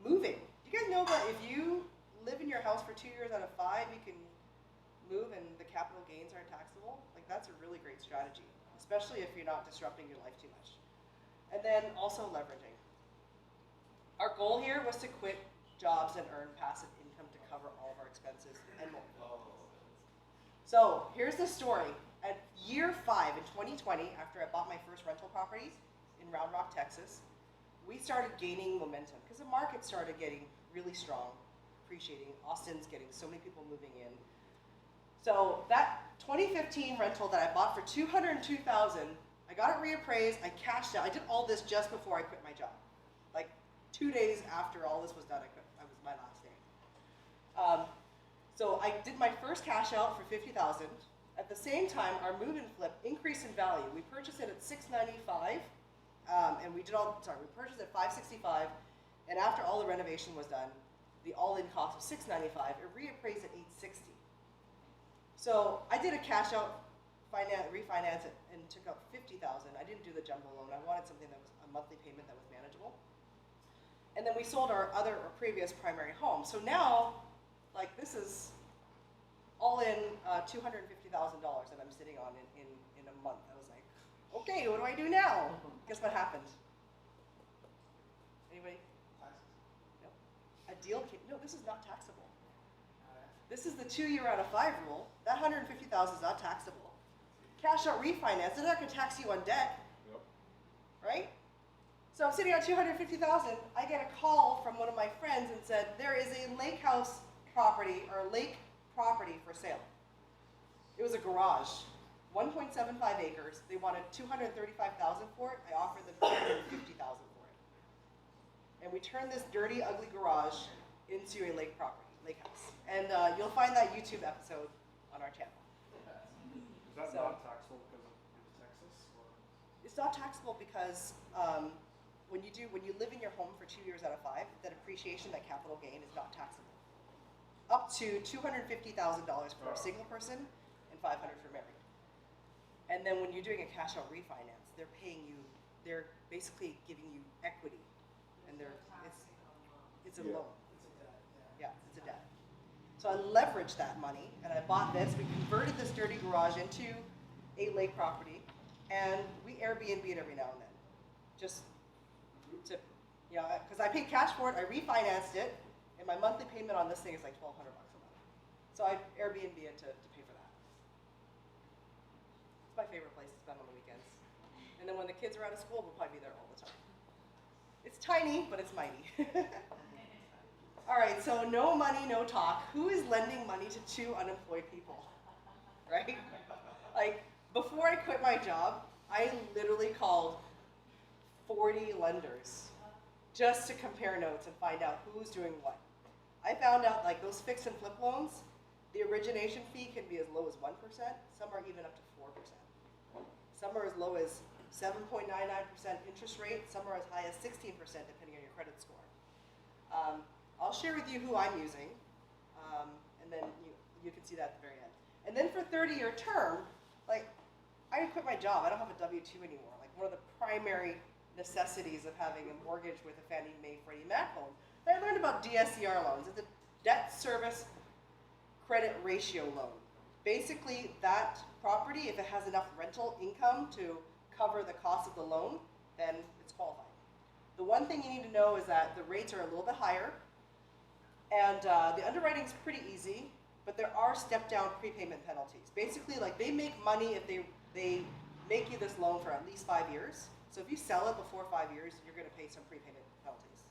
Moving. Do you guys know that if you live in your house for 2 years out of 5, you can move and the capital gains aren't taxable? Like, that's a really great strategy, especially if you're not disrupting your life too much. And then also leveraging. Our goal here was to quit jobs and earn passive income to cover all of our expenses and more. So here's the story. At year 5 in 2020, after I bought my first rental property in Round Rock, Texas, we started gaining momentum because the market started getting really strong, appreciating. Austin's getting so many people moving in. So that 2015 rental that I bought for $202,000, I got it reappraised, I cashed out. I did all this just before I quit my job. Like 2 days after all this was done, I quit. That was my last day. So I did my first cash out for $50,000. At the same time, our move and flip increased in value. We purchased it at $695, and we purchased it at $565, and after all the renovation was done, the all-in cost was $695. It reappraised at $860. So I did a cash out, refinance it, and took out $50,000. I didn't do the jumbo loan. I wanted something that was a monthly payment that was manageable. And then we sold our previous primary home. So now, like, this is all in $250,000 that I'm sitting on in a month. I was like, okay, what do I do now? Guess what happened? Anybody? No. A deal came. No, this is not taxable. This is the 2 year out of 5 rule. That $150,000 is not taxable. Cash out refinance, they're not going to tax you on debt. Yep. Right? So I'm sitting on $250,000. I get a call from one of my friends and said, there is a lake house property or lake property for sale. It was a garage, 1.75 acres. They wanted $235,000 for it. I offered them $250,000 for it. And we turned this dirty, ugly garage into a lake property, lake house. And you'll find that YouTube episode on our channel. Is that not taxable because it's Texas? Or? It's not taxable because when you live in your home for 2 years out of 5, that appreciation, that capital gain is not taxable. Up to $250,000 for a single person and $500 for married. And then when you're doing a cash out refinance, they're basically giving you equity, and it's a loan. Yeah, it's a debt. So I leveraged that money, and I bought this. We converted this dirty garage into a lake property, and we Airbnb it every now and then, just to, because I paid cash for it. I refinanced it. And my monthly payment on this thing is like $1,200 a month. So I Airbnb it to pay for that. It's my favorite place to spend on the weekends. And then when the kids are out of school, we'll probably be there all the time. It's tiny, but it's mighty. All right, so no money, no talk. Who is lending money to 2 unemployed people? Right? Like, before I quit my job, I literally called 40 lenders just to compare notes and find out who's doing what. I found out, like, those fix and flip loans, the origination fee can be as low as 1%. Some are even up to 4%. Some are as low as 7.99% interest rate. Some are as high as 16% depending on your credit score. I'll share with you who I'm using, and then you can see that at the very end. And then for 30-year term, like, I quit my job. I don't have a W-2 anymore. Like, one of the primary necessities of having a mortgage with a Fannie Mae Freddie Mac loan. I learned about DSCR loans. It's a debt service credit ratio loan. Basically, that property, if it has enough rental income to cover the cost of the loan, then it's qualified. The one thing you need to know is that the rates are a little bit higher, and the underwriting is pretty easy, but there are step-down prepayment penalties. Basically, like, they make money if they make you this loan for at least 5 years. So if you sell it before 5 years, you're going to pay some prepayment penalties.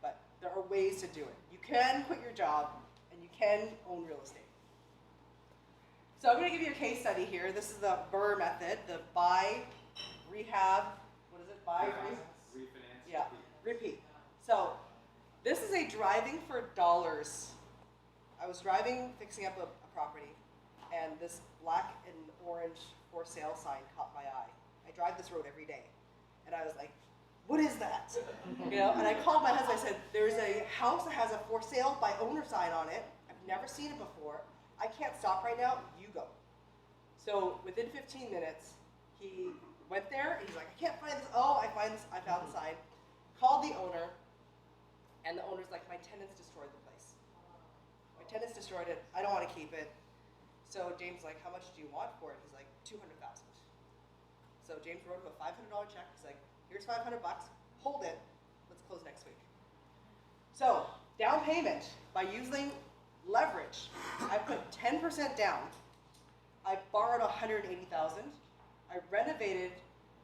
But there are ways to do it. You can quit your job, and you can own real estate. So I'm going to give you a case study here. This is the BRRRR method, the buy, rehab, what is it? Buy, Refinance. yeah, repeat. So this is a driving for dollars. I was driving, fixing up a property, and this black and orange for sale sign caught my eye. I drive this road every day. And I was like, what is that? And I called my husband. I said, there's a house that has a for sale by owner sign on it. I've never seen it before. I can't stop right now. You go. So within 15 minutes, He went there, he's like, I can't find this. Oh, I found the sign. Called the owner, and the owner's like, my tenants destroyed the place. My tenants destroyed it. I don't want to keep it. So James like, how much do you want for it? He's like, $200,000. So James wrote him a $500 check. He's like, here's $500. Hold it. Let's close next week. So down payment by using leverage. I put 10% down. I borrowed $180,000. I renovated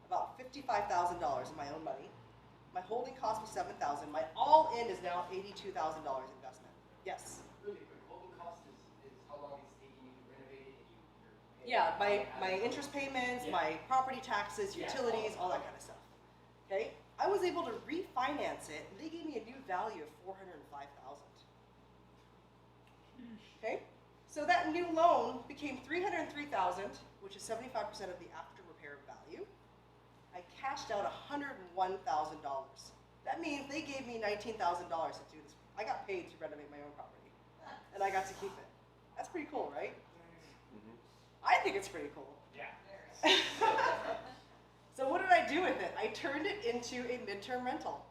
about $55,000 in my own money. My holding cost was $7,000. My all-in is now $82,000 investment. Yes. Really quick, holding cost is how long it's taking you to renovate it and you're paying. Yeah, my interest payments, my property taxes, utilities, all that kind of stuff. Okay, I was able to refinance it, and they gave me a new value of $405,000. Okay, so that new loan became $303,000, which is 75% of the after repair value. I cashed out $101,000. That means they gave me $19,000 to do this. I got paid to renovate my own property, and I got to keep it. That's pretty cool, right? I think it's pretty cool. Yeah. So what did I do with it? I turned it into a midterm rental.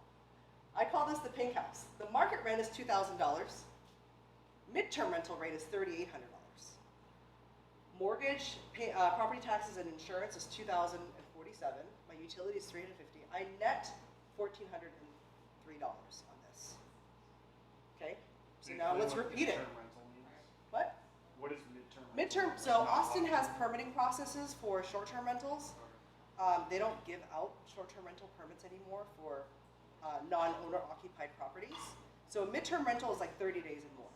I call this the pink house. The market rent is $2,000. Midterm rental rate is $3,800. Mortgage, property taxes, and insurance is $2,047. My utility is $350. I net $1,403 on this. Okay. So now let's repeat it. Midterm rental means? What? What is midterm? Midterm. So Austin has permitting processes for short-term rentals. They don't give out short-term rental permits anymore for non-owner occupied properties. So a midterm rental is like 30 days and more.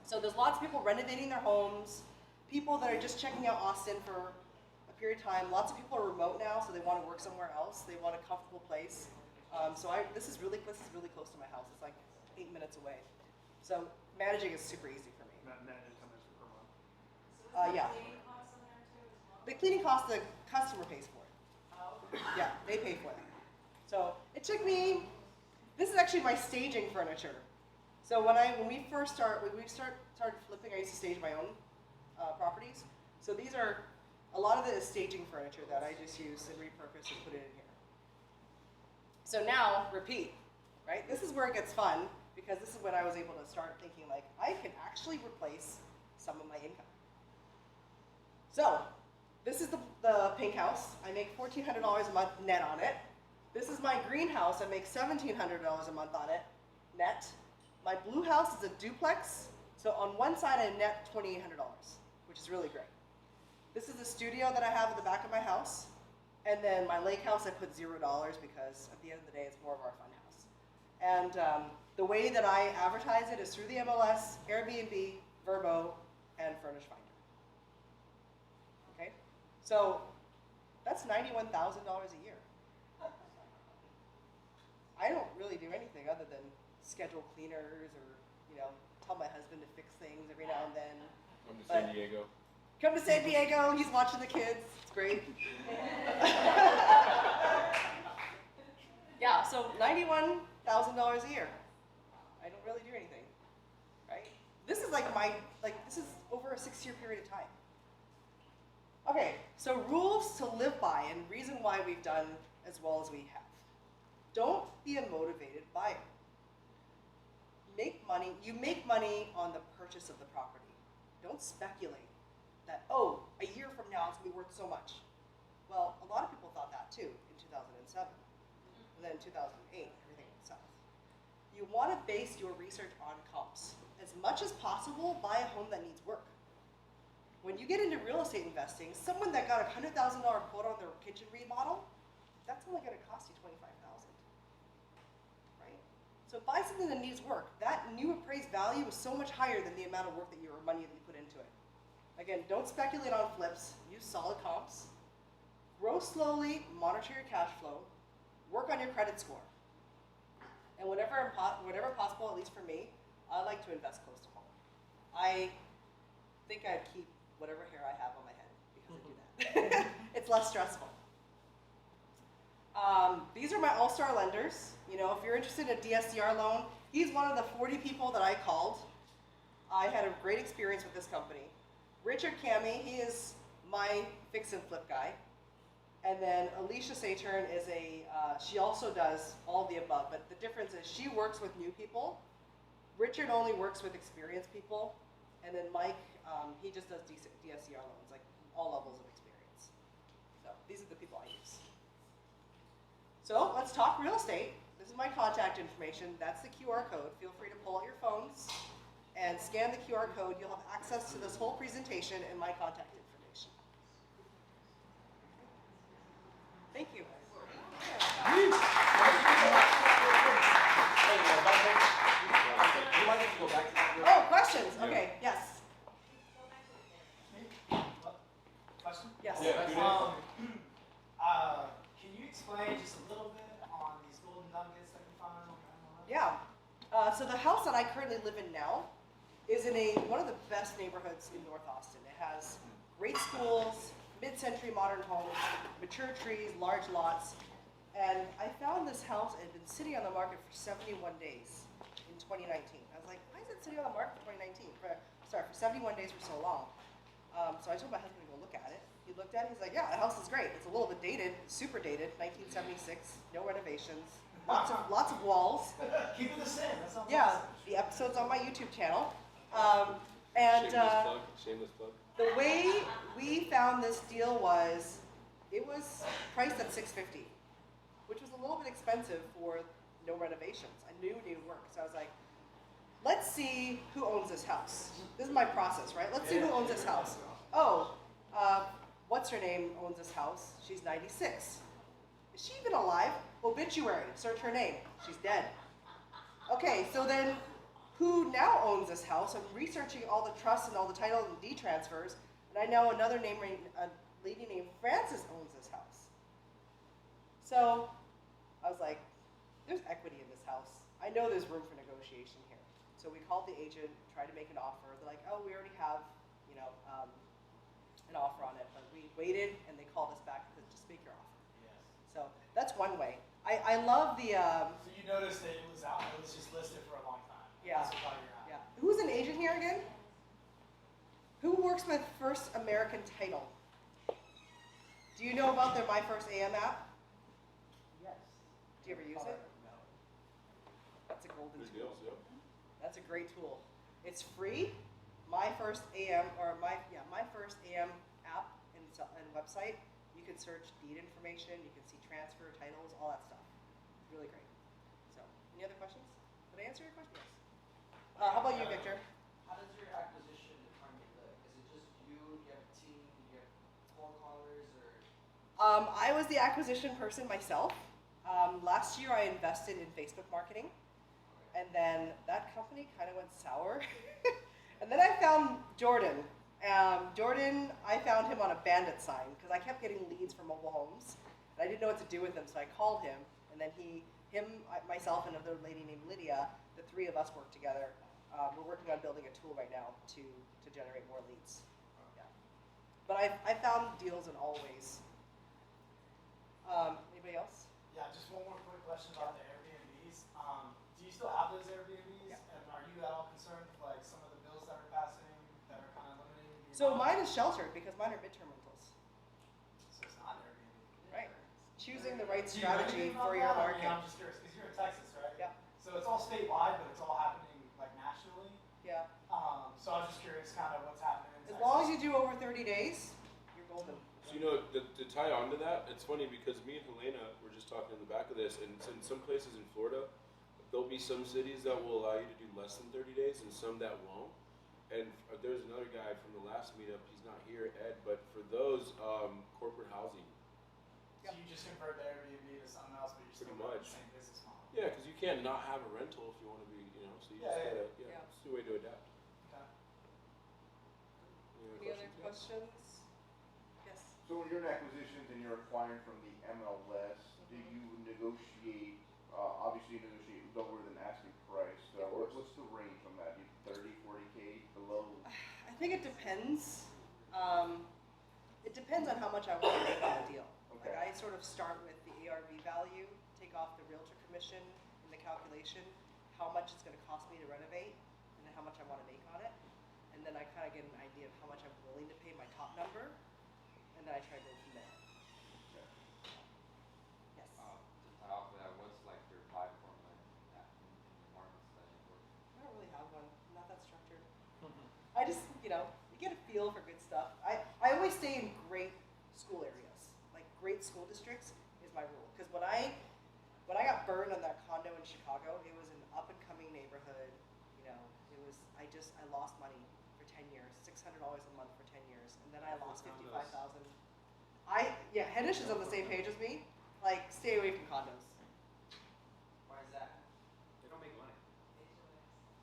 So there's lots of people renovating their homes, people that are just checking out Austin for a period of time. Lots of people are remote now, so they want to work somewhere else. They want a comfortable place. This is really close to my house. It's like 8 minutes away. So managing is super easy for me. Net income is per month. Yeah. The cleaning cost, the customer pays for it. Yeah, they pay for that. So it took me. This is actually my staging furniture. So when we started flipping, I used to stage my own properties. So these are a lot of the staging furniture that I just use and repurpose and put it in here. So now repeat, right? This is where it gets fun because this is when I was able to start thinking like I can actually replace some of my income. So this is the pink house. I make $1,400 a month net on it. This is my greenhouse. I make $1,700 a month on it net. My blue house is a duplex. So on one side I net $2,800, which is really great. This is the studio that I have at the back of my house. And then my lake house I put $0 because at the end of the day it's more of our fun house. And the way that I advertise it is through the MLS, Airbnb, Vrbo, and Furnish Finder. Okay, so that's $91,000 a year. I don't really do anything other than schedule cleaners or, tell my husband to fix things every now and then. Come to San Diego. Come to San Diego, he's watching the kids, it's great. Yeah, so $91,000 a year. I don't really do anything, right? This is this is over a 6-year period of time. Okay, so rules to live by and reason why we've done as well as we have. Don't be a motivated buyer. You make money on the purchase of the property. Don't speculate that, a year from now it's gonna be worth so much. Well, a lot of people thought that too in 2007. And then in 2008, everything went south. You wanna base your research on comps. As much as possible, buy a home that needs work. When you get into real estate investing, someone that got a $100,000 quote on their kitchen remodel, that's only gonna cost you $25,000. So buy something that needs work. That new appraised value is so much higher than the amount of work or money that you put into it. Again, don't speculate on flips. Use solid comps. Grow slowly, monitor your cash flow, work on your credit score. And whenever possible, at least for me, I like to invest close to home. I think I'd keep whatever hair I have on my head because I do that. It's less stressful. These are my all-star lenders. If you're interested in a DSCR loan, he's one of the 40 people that I called. I had a great experience with this company. Richard Cammey, he is my fix and flip guy. And then Alicia Saturn is she also does all the above, but the difference is she works with new people. Richard only works with experienced people. And then Mike, he just does DSCR loans, like all levels of experience. So these are the people I use. So let's talk real estate. This is my contact information. That's the QR code. Feel free to pull out your phones and scan the QR code. You'll have access to this whole presentation and my contact information. Thank you. Oh, questions? Okay, yes. Question? Yes. Yeah, Can you explain just a little bit on these golden nuggets that you found on MLS? Yeah. So the house that I currently live in now is in one of the best neighborhoods in North Austin. It has great schools, mid-century modern homes, mature trees, large lots. And I found this house. It had been sitting on the market for 71 days in 2019. I was like, why is it sitting on the market for 2019? For 71 days for so long. So I told my husband to go look at it. He looked at it. He's like, yeah, the house is great. It's a little bit dated, super dated, 1976, no renovations, lots of walls. Keep it the same. That's not Yeah, the episode's on my YouTube channel. Shameless plug. The way we found this deal was, it was priced at $650, which was a little bit expensive for no renovations. I knew it needed work, so I was like, let's see who owns this house. This is my process, right? Let's see who owns this house. Oh, what's her name owns this house? She's 96. Is she even alive? Obituary, search her name. She's dead. Okay, so then who now owns this house? I'm researching all the trusts and all the title and deed transfers, and I know another name, a lady named Frances owns this house. So I was like, there's equity in this house. I know there's room for negotiation here. So we called the agent, tried to make an offer. They're like, oh, we already have, an offer on it, but we waited and they called us back to just make your offer. Yes. So that's one way. I love the, So you noticed that it was out. It was just listed for a long time. Yeah. That's what you're at. yeah. Who's an agent here again? Who works with First American Title? Do you know about their My First AM app? Yes. Do you ever use it? No. That's a golden Good tool. deals, yep. That's a great tool. It's free. My First AM My First AM app and website. You can search deed information. You can see transfer titles, all that stuff. It's really great. So, any other questions? Did I answer your question? Yes. How about you, Victor? How does your acquisition department look? Is it just you? Do you have a team? Do you have phone callers or? I was the acquisition person myself. Last year, I invested in Facebook marketing, and then that company kind of went sour. And then I found Jordan. I found him on a bandit sign because I kept getting leads for mobile homes, and I didn't know what to do with them, so I called him, and then myself, and another lady named Lydia, the three of us worked together. We're working on building a tool right now to generate more leads. Yeah. But I found deals in all ways. Anybody else? Yeah, just one more quick question about the Airbnbs. Do you still have those Airbnbs? Yeah. And are you at all concerned with like some of the bills that are passing that are kind of limiting? the So amount? mine is sheltered because mine are midterm rentals. So it's not an Airbnb. Right. Choosing the right Do you know strategy anything about for your that? I market. mean, I'm just curious because you're in Texas, right? Yeah. So it's all statewide, but it's all happening like nationally. Yeah. So I was just curious, kind of what's happening in As Texas. long as you do over 30 days, you're golden. So to tie on to that, it's funny because me and Helena were just talking in the back of this, and in some places in Florida, there'll be some cities that will allow you to do less than 30 days and some that won't. And there's another guy from the last meetup, he's not here, Ed, but for those, corporate housing. So you just convert the Airbnb to something else, but you're still Pretty running much. the same business model. Yeah, because you can't not have a rental if you want to be, so you Yeah, just yeah, gotta, yeah. it's the way to adapt. Okay. Any other questions? Yes. So when you're in acquisitions and you're acquiring from the MLS, do you negotiate, obviously you negotiate lower than asking price. What's the range on that? 30, 40K below? I think it depends. It depends on how much I want to make on the deal. Okay. Like I sort of start with the ARV value, take off the realtor commission in the calculation, how much it's going to cost me to renovate, and then how much I want to make on it. And then I kind of get an idea of how much I'm willing to pay my top number, and then I try to go from there. I just, you get a feel for good stuff. I always stay in great school areas, like great school districts is my rule. Because when I got burned on that condo in Chicago, it was an up and coming neighborhood. I lost money for 10 years, $600 a month for 10 years, and then I lost 55,000. Hennish is on the same page as me. Like, stay away from condos. Why is that? They don't make money.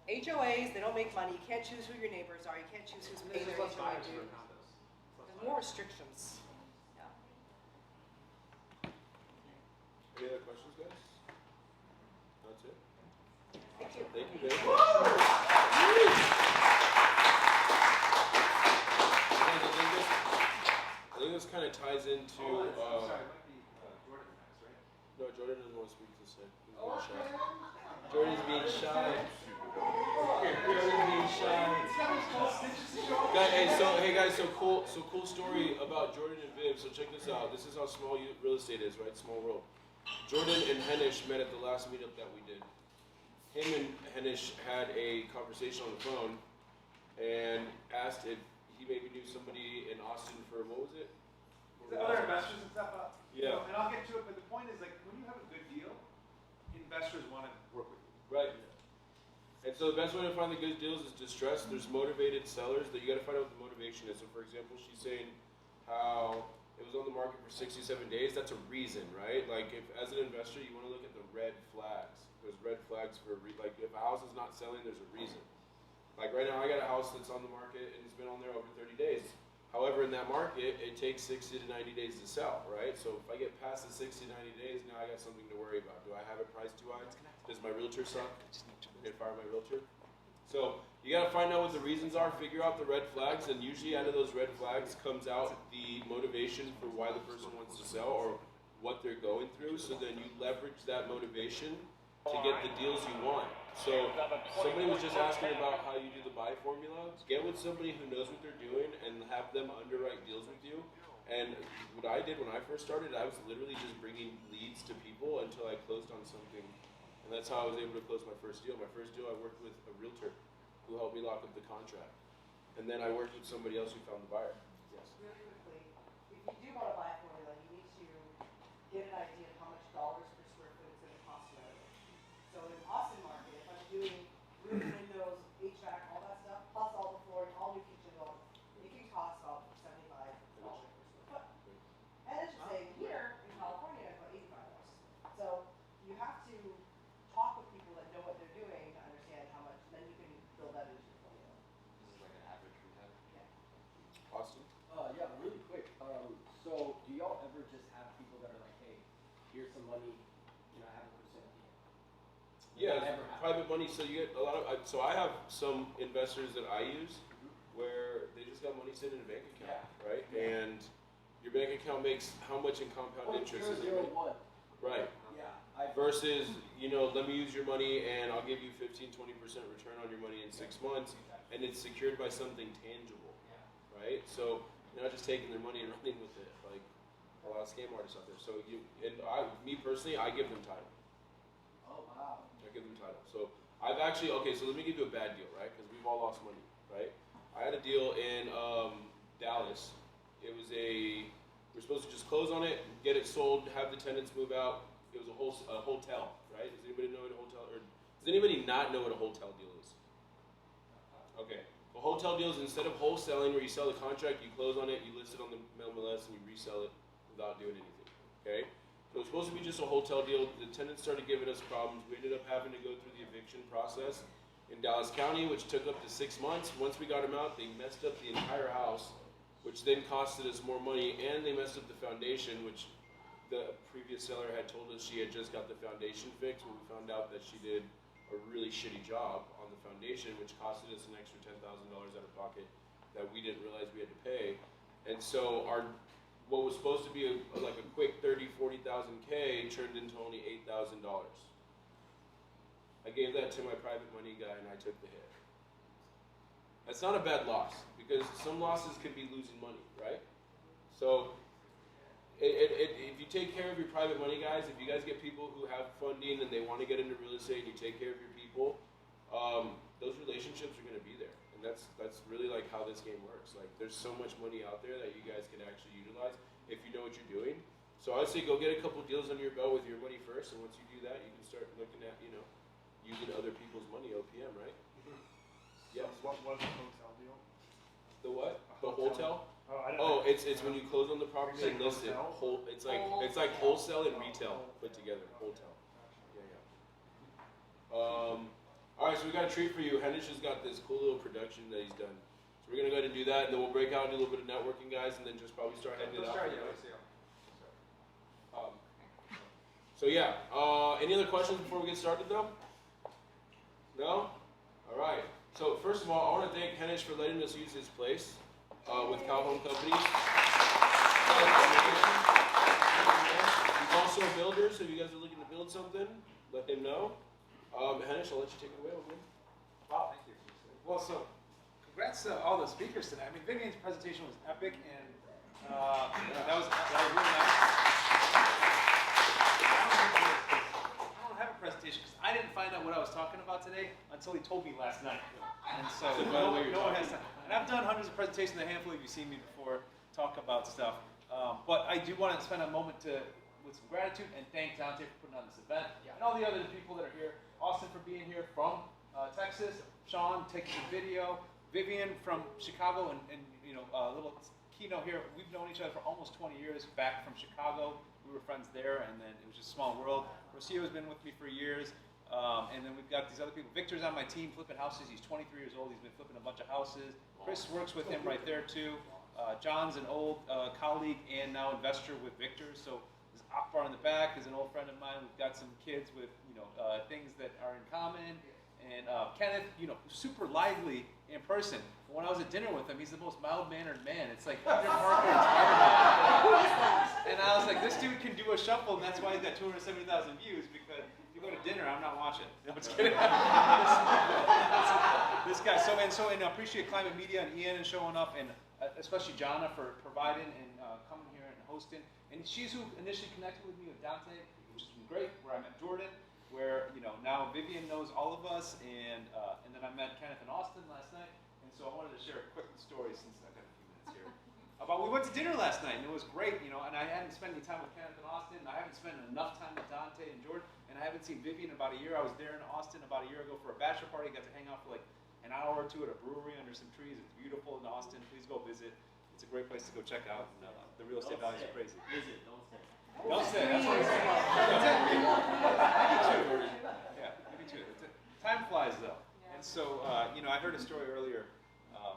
HOAs, they don't make money. You can't choose who your neighbors are. You can't choose who's paying There's their less HOA buyers for dues. condos. There's more restrictions. Yeah. Any other questions, guys? That's it. Thank you. Thank you, guys. I think this kind of ties into. I'm sorry, it might be Jordan next, right? No, Jordan doesn't want to speak this time. He's being shy. Jordan's being shy. Jordan's being shy. Hey guys, so cool story about Jordan and Viv. So check this out. This is how small real estate is, right? Small world. Jordan and Hennish met at the last meetup that we did. Him and Hennish had a conversation on the phone and asked if he maybe knew somebody in Austin for, what was it? Other investors and stuff. Yeah. And I'll get to it, but the point is, like, when you have a good deal, investors want to work with you. Right. And so the best way to find the good deals is distress. There's motivated sellers that you got to find out what the motivation is. So for example, she's saying how it was on the market for 67 days. That's a reason, right? Like if as an investor, you want to look at the red flags. There's red flags for like if a house is not selling, there's a reason. Like right now, I got a house that's on the market and it's been on there over 30 days. However, in that market, it takes 60 to 90 days to sell, right? So if I get past the 60 to 90 days, now I got something to worry about. Do I have it priced too high? Does my realtor suck? I'm gonna fire my realtor. So you gotta find out what the reasons are, figure out the red flags, and usually out of those red flags comes out the motivation for why the person wants to sell or what they're going through. So then you leverage that motivation to get the deals you want. So somebody was just asking about how you do the buy formula. Get with somebody who knows what they're doing and have them underwrite deals with you. And what I did when I first started, I was literally just bringing leads to people until I closed on something. And that's how I was able to close my first deal. My first deal, I worked with a realtor who helped me lock up the contract. And then I worked with somebody else who found the buyer. Yes. Really quickly, if you do want to buy a formula, you need to get an idea of how much dollars per square foot it's going to cost you. So in Austin market, if I'm doing roof, windows, HVAC, all that stuff, plus all the flooring, all new kitchen, it can cost about $75 per square foot. And it's just saying here in California, it's about $85. So you have to talk with people that know what they're doing to understand how much, then you can build that into your formula. This is like an average rehab. Yeah. Austin? Yeah, really quick. So do y'all ever just have people that are like, hey, here's some money, have a percent deal? Yeah, private money. So you get a lot of. So I have some investors that I use where they just got money sitting in a bank account, right? And your bank account makes how much in compound interest? 0.001. Right. Yeah. Versus, let me use your money and I'll give you 15, 20% return on your money in 6 months, and it's secured by something tangible, right? So you're not just taking their money and running with it, like a lot of scam artists out there. So me personally, I give them title. Oh wow. I give them title. So I've actually, so let me give you a bad deal, right? Because we've all lost money, right? I had a deal in Dallas. It was we're supposed to just close on it, get it sold, have the tenants move out. It was a hotel, right? Does anybody know what a hotel, or does anybody not know what a hotel deal is? Okay. A hotel deal is instead of wholesaling where you sell the contract, you close on it, you list it on the MLS, and you resell it without doing anything, okay? So it was supposed to be just a hotel deal. The tenants started giving us problems. We ended up having to go through the eviction process in Dallas County, which took up to 6 months. Once we got them out, they messed up the entire house, which then costed us more money, and they messed up the foundation, which the previous seller had told us she had just got the foundation fixed, when we found out that she did a really shitty job on the foundation, which costed us an extra $10,000 out of pocket that we didn't realize we had to pay. And so what was supposed to be like a quick 30, 40,000 K turned into only $8,000. I gave that to my private money guy and I took the hit. That's not a bad loss, because some losses could be losing money, right? So if you take care of your private money guys, if you guys get people who have funding and they want to get into real estate and you take care of your people, those relationships are going to be there. And And that's really like how this game works. Like there's so much money out there that you guys can actually utilize if you know what you're doing. So I would say go get a couple deals under your belt with your money first, and once you do that, you can start looking at, using other people's money, OPM, right? Yes. So what is the hotel deal? The what? The Hotel. hotel? Oh, It's when you close on the property and list it. hotel? It's like wholesale and retail put together. Hotel. Yeah. All right, so we got a treat for you. Henish has got this cool little production that he's done. So we're gonna go ahead and do that, and then we'll break out and do a little bit of networking, guys, and then just probably start heading it out. So yeah, any other questions before we get started though? No? All right. So first of all, I want to thank Henish for letting us use his place with CalHomeCo. He's also builders, so if you guys are looking to build something, let him know. Henish, I'll let you take it away, okay? Wow, thank you. Well, so congrats to all the speakers today. I mean, Vivian's presentation was epic, and that was really nice. I don't have a presentation because I didn't find out what I was talking about today until he told me last night. And so no one has time. And I've done hundreds of presentations. A handful of you seen me before talk about stuff. But I do want to spend a moment with some gratitude and thank Dante for putting on this event, and all the other people that are here. Austin for being here from Texas. Sean taking the video. Vivian from Chicago, and a little keynote here. We've known each other for almost 20 years back from Chicago. We were friends there, and then it was just a small world. Rocio has been with me for years. And then we've got these other people. Victor's on my team flipping houses. He's 23 years old. He's been flipping a bunch of houses. Chris works with him right there too. John's an old colleague and now investor with Victor. So there's Akbar in the back is an old friend of mine. We've got some kids with things that are in common. And Kenneth, super lively in person. When I was at dinner with him, he's the most mild-mannered man. It's like Peter Parker and Spider-Man. And I was like, this dude can do a shuffle, and that's why he's got 270,000 views, because if you go to dinner, I'm not watching. No, I'm just kidding. This guy. So I appreciate Climate Media and Ian and showing up, and especially Jana for providing and coming here and hosting. And she's who initially connected with me with Dante, which has been great, where I met Jordan, where now Vivian knows all of us, and then I met Kenneth in Austin last night. And so I wanted to share a quick story since I've got a few minutes here. About we went to dinner last night, and it was great, and I hadn't spent any time with Kenneth in Austin. I haven't spent enough time with Dante and Jordan, and I haven't seen Vivian in about a year. I was there in Austin about a year ago for a bachelor party. Got to hang out for like an hour or two at a brewery under some trees. It's beautiful in Austin. Please go visit. It's a great place to go check out. And, the real estate values are crazy. Visit, don't stay. Don't stay. That's what it's about. Maybe two. Yeah, maybe two. Time flies though. And so, I heard a story earlier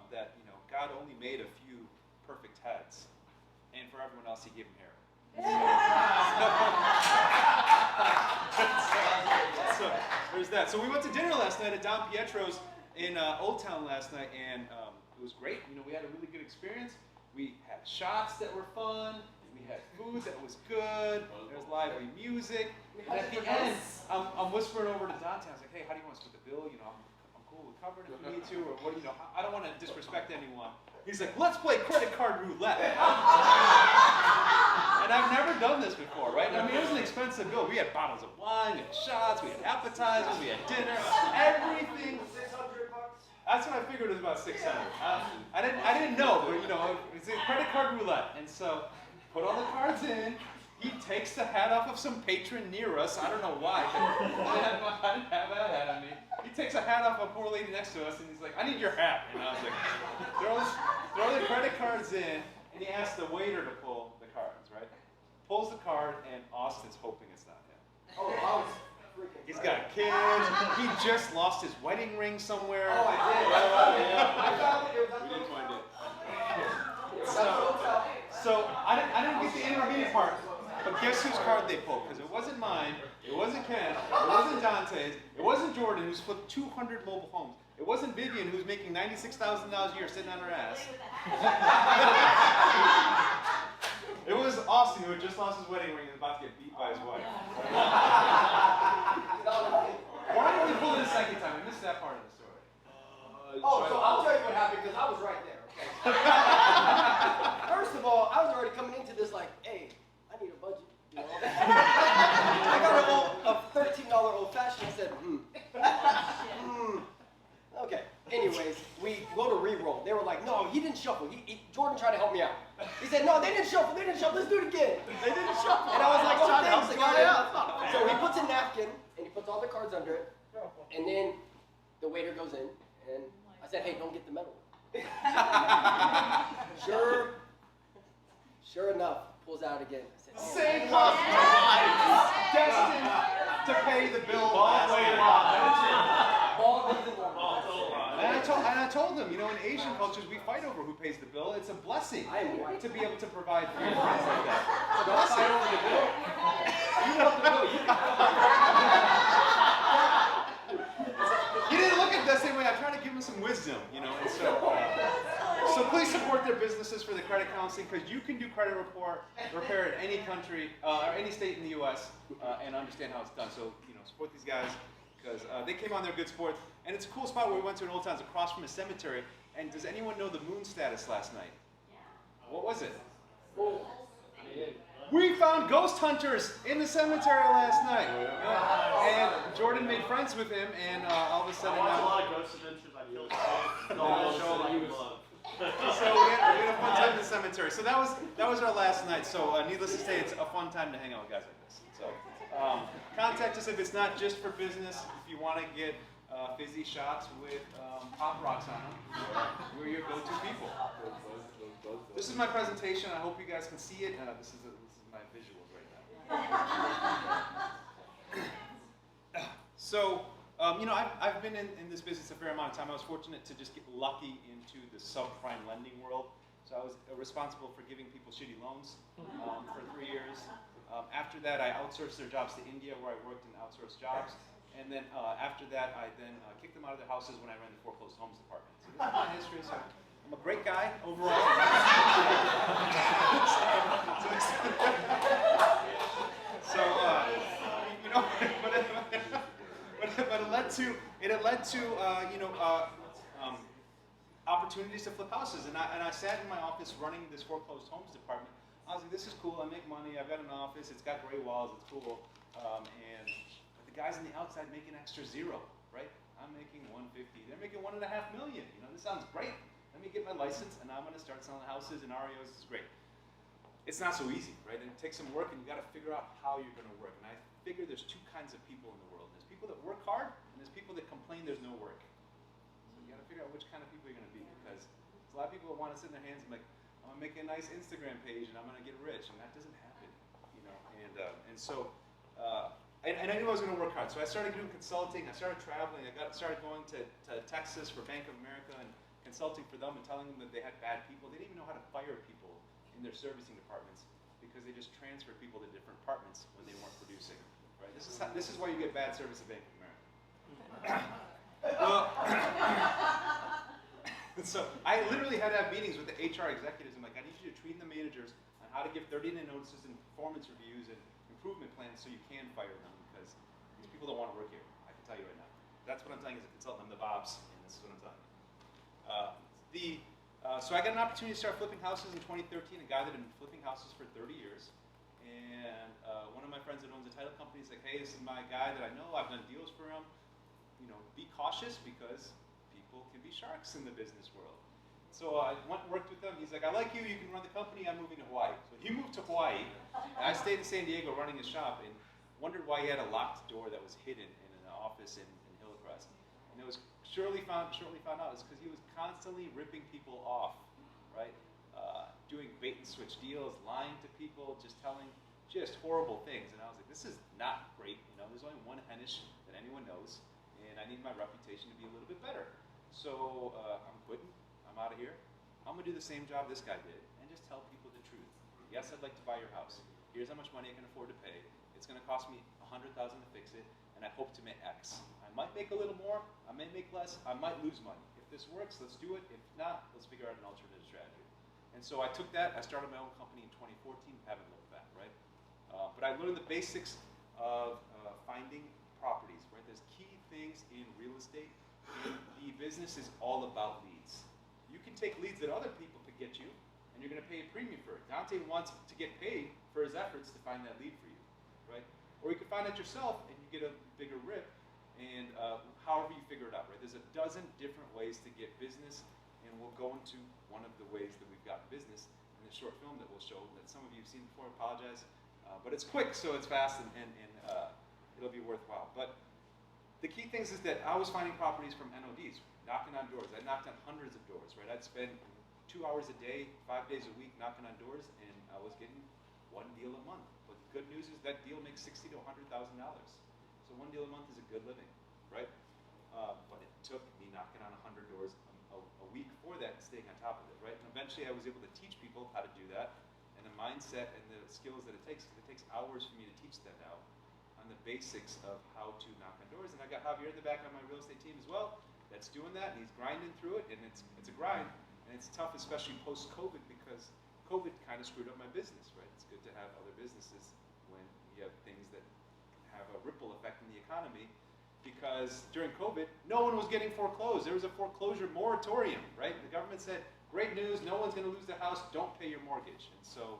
that God only made a few perfect heads, and for everyone else, He gave them hair. So there's that. So we went to dinner last night at Don Pietro's in Old Town last night, and it was great. We had a really good experience. We had shots that were fun. We had food that was good. There was lively music. And at the end, I'm whispering over to Dante. I was like, "Hey, how do you want to split the bill? I'm cool with covering if we need to, or what? I don't want to disrespect anyone." He's like, "Let's play credit card roulette." And I've never done this before, right? I mean, it was an expensive bill. We had bottles of wine, we had shots, we had appetizers, we had dinner, everything. That's what I figured it was about 600. I didn't know, but it's a credit card roulette. And so, put all the cards in. He takes the hat off of some patron near us. I don't know why. I didn't have that hat on me. He takes a hat off of a poor lady next to us, and he's like, "I need your hat." And I was like, throw the credit cards in, and he asks the waiter to pull the cards, right? Pulls the card, and Austin's hoping it's not him. Oh, I was freaking. He's got kids. He just lost his wedding ring somewhere. Oh, I did. I found it. We didn't find it. So I didn't get the intermediate part. But guess whose card they pulled? Because it wasn't mine, it wasn't Ken, it wasn't Dante's, it wasn't Jordan, who's flipped 200 mobile homes. It wasn't Vivian, who's making $96,000 a year sitting on her ass. It was Austin, who had just lost his wedding ring and was about to get beat by his wife. Why did we pull it a second time? I missed that part of the story. So I'll tell you what happened, because I was right there, okay? First of all, I was already coming into this like, hey, I need a budget, I got a $13 old fashioned. I said, Okay. Anyways, we no, he didn't shuffle. Jordan tried to help me out. He said, no, they didn't shuffle, let's do it again. They didn't shuffle. And I was like, oh, thanks, I got it. So he puts a napkin, and he puts all the cards under it, and then the waiter goes in, and I said, hey, don't get the medal. Sure enough, pulls out again. I said, Same customer, destined to pay the bill last night. Ball doesn't lie. And I told him, you know, in Asian cultures, we fight over who pays the bill. It's a blessing I am white. to be able to provide for your friends like that. It's a Don't blessing. fight over the bill. You want the bill, you can He didn't look at it the same way. I tried to give him some wisdom, you know, and so please support their businesses for the credit counseling, because you can do credit repair in any country or any state in the U.S. And understand how it's done. So, you know, support these guys, because they came on their good sport. And it's a cool spot where we went to in Old Town. It's across from a cemetery. And does anyone know the moon status last night? What was it? We found ghost hunters in the cemetery last night. And Jordan made friends with him, and all of a sudden... I watched a lot of ghost adventures. I killed So we had a fun time in the cemetery. So that was our last night. So needless to say, it's a fun time to hang out with guys like this. So contact us if it's not just for business. If you want to get fizzy shots with pop rocks on them, we're your go-to people. This is my presentation. I hope you guys can see it. This is my visuals right now. So. You know, I've been in this business a fair amount of time. I was fortunate to just get lucky into the subprime lending world. So I was responsible for giving people shitty loans for 3 years. After that, I outsourced their jobs to India, where I worked in outsourced jobs. And then after that, I then kicked them out of their houses when I ran the foreclosed homes department. So this is my history. So I'm a great guy overall. So you know, but it led to you know, opportunities to flip houses, and I sat in my office running this foreclosed homes department. I was like, this is cool. I make money. I've got an office. It's got gray walls. It's cool. But the guys on the outside make an extra zero, right? I'm making 150. They're making $1.5 million. You know, this sounds great. Let me get my license, and I'm going to start selling houses and REOs. This is great. It's not so easy, right? And it takes some work, and you got to figure out how you're going to work. And I figure there's two kinds of people in the world. There's people that work hard, and there's people that complain there's no work. So you got to figure out which kind of people you're going to be, because there's a lot of people that want to sit in their hands and be like, I'm going to make a nice Instagram page, and I'm going to get rich, and that doesn't happen, you know. And so I knew I was going to work hard. So I started doing consulting. I started traveling. I started going to Texas for Bank of America and consulting for them and telling them that they had bad people. They didn't even know how to fire people in their servicing departments, because they just transferred people to different departments when they weren't producing. Right? This is why you get bad service at Bank of America. Well, so I literally had to have meetings with the HR executives. I'm like, I need you to train the managers on how to give 30-day notices and performance reviews and improvement plans so you can fire them, because these people don't want to work here. I can tell you right now. That's what I'm telling you as a consultant. I'm the Bobs, and this is what I'm telling you. So I got an opportunity to start flipping houses in 2013. A guy that had been flipping houses for 30 years. And one of my friends that owns a title company is like, hey, this is my guy that I know. I've done deals for him. You know, be cautious, because people can be sharks in the business world. So I went and worked with him. He's like, I like you. You can run the company. I'm moving to Hawaii. So he moved to Hawaii. And I stayed in San Diego running his shop and wondered why he had a locked door that was hidden in an office in Hillcrest. And it was shortly found out it's because he was constantly ripping people off, right? Doing bait and switch deals, lying to people, just telling just horrible things. And I was like, this is not great. You know, there's only one Hennish that anyone knows, and I need my reputation to be a little bit better. So I'm quitting. I'm out of here. I'm gonna do the same job this guy did and just tell people the truth. Yes, I'd like to buy your house. Here's how much money I can afford to pay. It's gonna cost me $100,000 to fix it, and I hope to make X. I might make a little more. I may make less. I might lose money. If this works, let's do it. If not, let's figure out an alternative strategy. And so I took that. I started my own company in 2014. Haven't looked back, right? But I learned the basics of finding properties, right? There's key things in real estate. And the business is all about leads. You can take leads that other people could get you, and you're going to pay a premium for it. Dante wants to get paid for his efforts to find that lead for you, right? Or you can find it yourself, and you get a bigger rip, and however you figure it out, right? There's a dozen different ways to get business and we'll go into one of the ways that we've gotten business in the short film that we'll show that some of you have seen before. Apologize, but it's quick, so it's fast, and it'll be worthwhile. But the key things is that I was finding properties from NODs, knocking on doors. I knocked on hundreds of doors, right? I'd spend 2 hours a day, 5 days a week knocking on doors, and I was getting one deal a month. But the good news is that deal makes $60,000 to $100,000. So one deal a month is a good living, right? But it took me knocking on 100 doors a week for that and staying on top of it, right? And eventually I was able to teach people how to do that, and the mindset and the skills that it takes hours for me to teach them now on the basics of how to knock on doors. And I got Javier in the back on my real estate team as well that's doing that, and he's grinding through it, and it's a grind, and it's tough, especially post-COVID, because COVID kind of screwed up my business, right? It's good to have other businesses when you have things that have a ripple effect in the economy, because during COVID, no one was getting foreclosed. There was a foreclosure moratorium, right? The government said, great news, no one's gonna lose their house, don't pay your mortgage. And so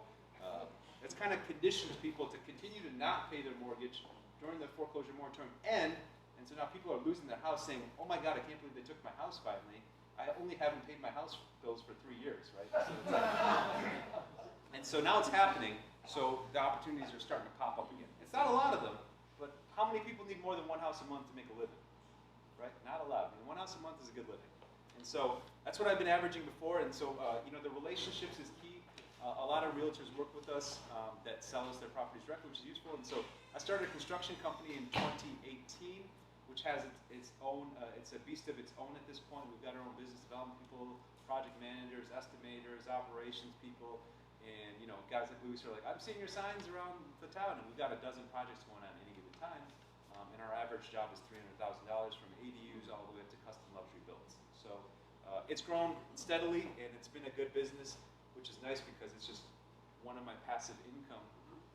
that's kind of conditioned people to continue to not pay their mortgage during the foreclosure moratorium end. And so now people are losing their house saying, oh my God, I can't believe they took my house finally. I only haven't paid my house bills for 3 years, right? So it's and so now it's happening, so the opportunities are starting to pop up again. It's not a lot of them, but how many people need more than one house a month to make a living, right? Not a lot. I mean, one house a month is a good living. And so that's what I've been averaging before, and so the relationships is key. A lot of realtors work with us that sell us their properties directly, which is useful. And so I started a construction company in 2018, which has its own, it's a beast of its own at this point. We've got our own business development people, project managers, estimators, operations people, and guys like Luis are like, I'm seeing your signs around the town, and we've got a dozen projects going on at any given time. And our average job is $300,000 from ADUs all the way up to custom luxury builds. So it's grown steadily, and it's been a good business, which is nice because it's just one of my passive income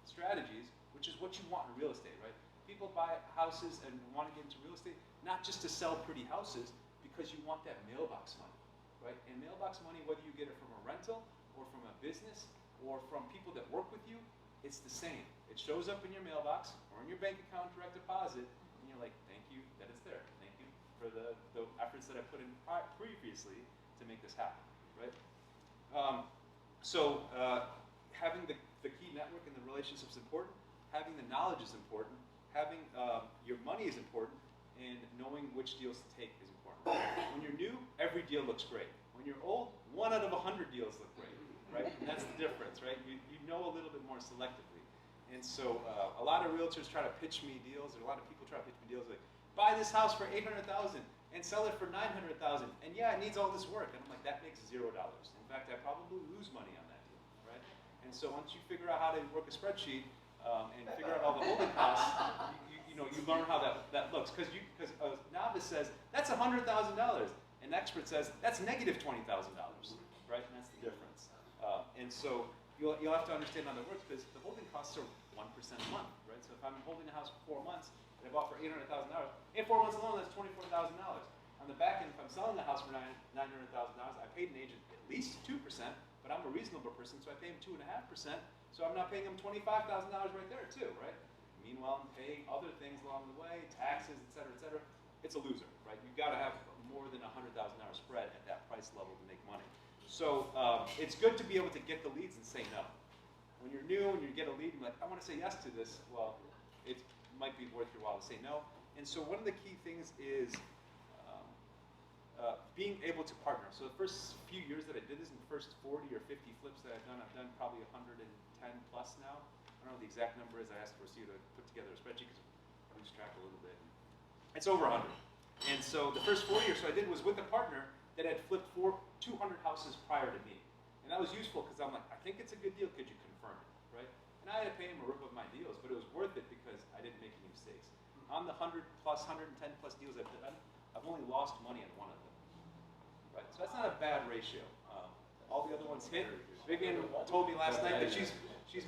strategies, which is what you want in real estate, right? People buy houses and want to get into real estate, not just to sell pretty houses, because you want that mailbox money, right? And mailbox money, whether you get it from a rental or from a business or from people that work with you, it's the same. It shows up in your mailbox or in your bank account direct deposit, and you're like, thank you that it's there. Thank you for the efforts that I put in previously to make this happen, right? So having the key network and the relationships is important. Having the knowledge is important. Having your money is important, and knowing which deals to take is important. When you're new, every deal looks great. When you're old, 1 out of 100 deals look great, right? And that's the difference, right? You know a little bit more selectively. And so a lot of realtors try to pitch me deals, or a lot of people try to pitch me deals like, buy this house for $800,000 and sell it for $900,000. And yeah, it needs all this work. And I'm like, that makes $0. In fact, I probably lose money on that deal, right? And so once you figure out how to work a spreadsheet and figure out all the holding costs, you learn how that looks. Because a novice says, that's $100,000. An expert says, that's negative $20,000, right? And that's the difference. And so you'll have to understand how that works, because the holding costs are 1% a month, right? So if I'm holding a house for 4 months and I bought for $800,000, in 4 months alone, that's $24,000. On the back end, if I'm selling the house for $900,000, I paid an agent at least 2%, but I'm a reasonable person, so I pay him 2.5%. So I'm not paying him $25,000 right there too, right? Meanwhile, I'm paying other things along the way, taxes, et cetera, et cetera. It's a loser, right? You've got to have more than a $100,000 spread at that price level to make money. So it's good to be able to get the leads and say no. When you're new and you get a lead and you're like, I want to say yes to this, well, it might be worth your while to say no. And so one of the key things is being able to partner. So the first few years that I did this, in the first 40 or 50 flips that I've done probably 110 plus now. I don't know what the exact number is. I asked Rocio to put together a spreadsheet because I lose track a little bit. It's over 100. And so the first 4 years, so I did was with a partner that had flipped 200 houses prior to me. And that was useful because I'm like, I think it's a good deal. Could you confirm it, right? And I had to pay him a rip of my deals, but it was worth it because I didn't make any mistakes. On the 100 plus, 110 plus deals I've done, I've only lost money on one of them, right? So that's not a bad ratio. All the other ones hit. Vivian told me last night that she's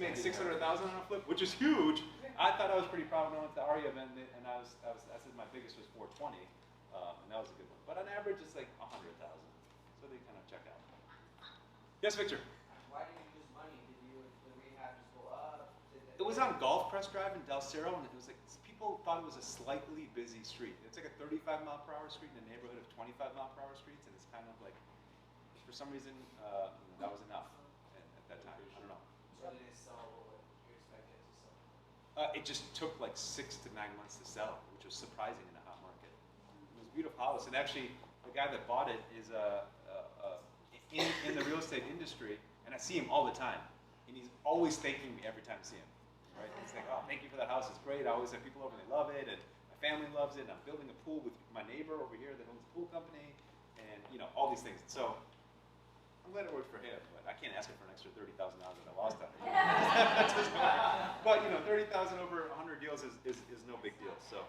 made $600,000 on a flip, which is huge. I thought I was pretty proud when I went to the ARIA event, and I said my biggest was 420, and that was a good one. But on average, it's like 100,000. So they kind of check out. Yes, Victor. Why did you lose money? Did the rehab just go up? It was on Golf Crest Drive in Del Cerro, and it was like people thought it was a slightly busy street. It's like a 35 mile per hour street in a neighborhood of 25 mile per hour streets, and it's kind of like for some reason, that was enough at that time. I don't know. So did it sell what you expected it to sell? It just took like 6 to 9 months to sell, which was surprising in a hot market. It was a beautiful house, and actually, the guy that bought it is in the real estate industry, and I see him all the time, and he's always thanking me every time I see him. Right? He's like, "Oh, thank you for that house. It's great. I always have people over, and they love it, and my family loves it. And I'm building a pool with my neighbor over here that owns a pool company, and all these things." So I'm glad it worked for him, but I can't ask him for an extra $30,000 that I lost on it. That doesn't work. But $30,000 over 100 deals is no big deal. So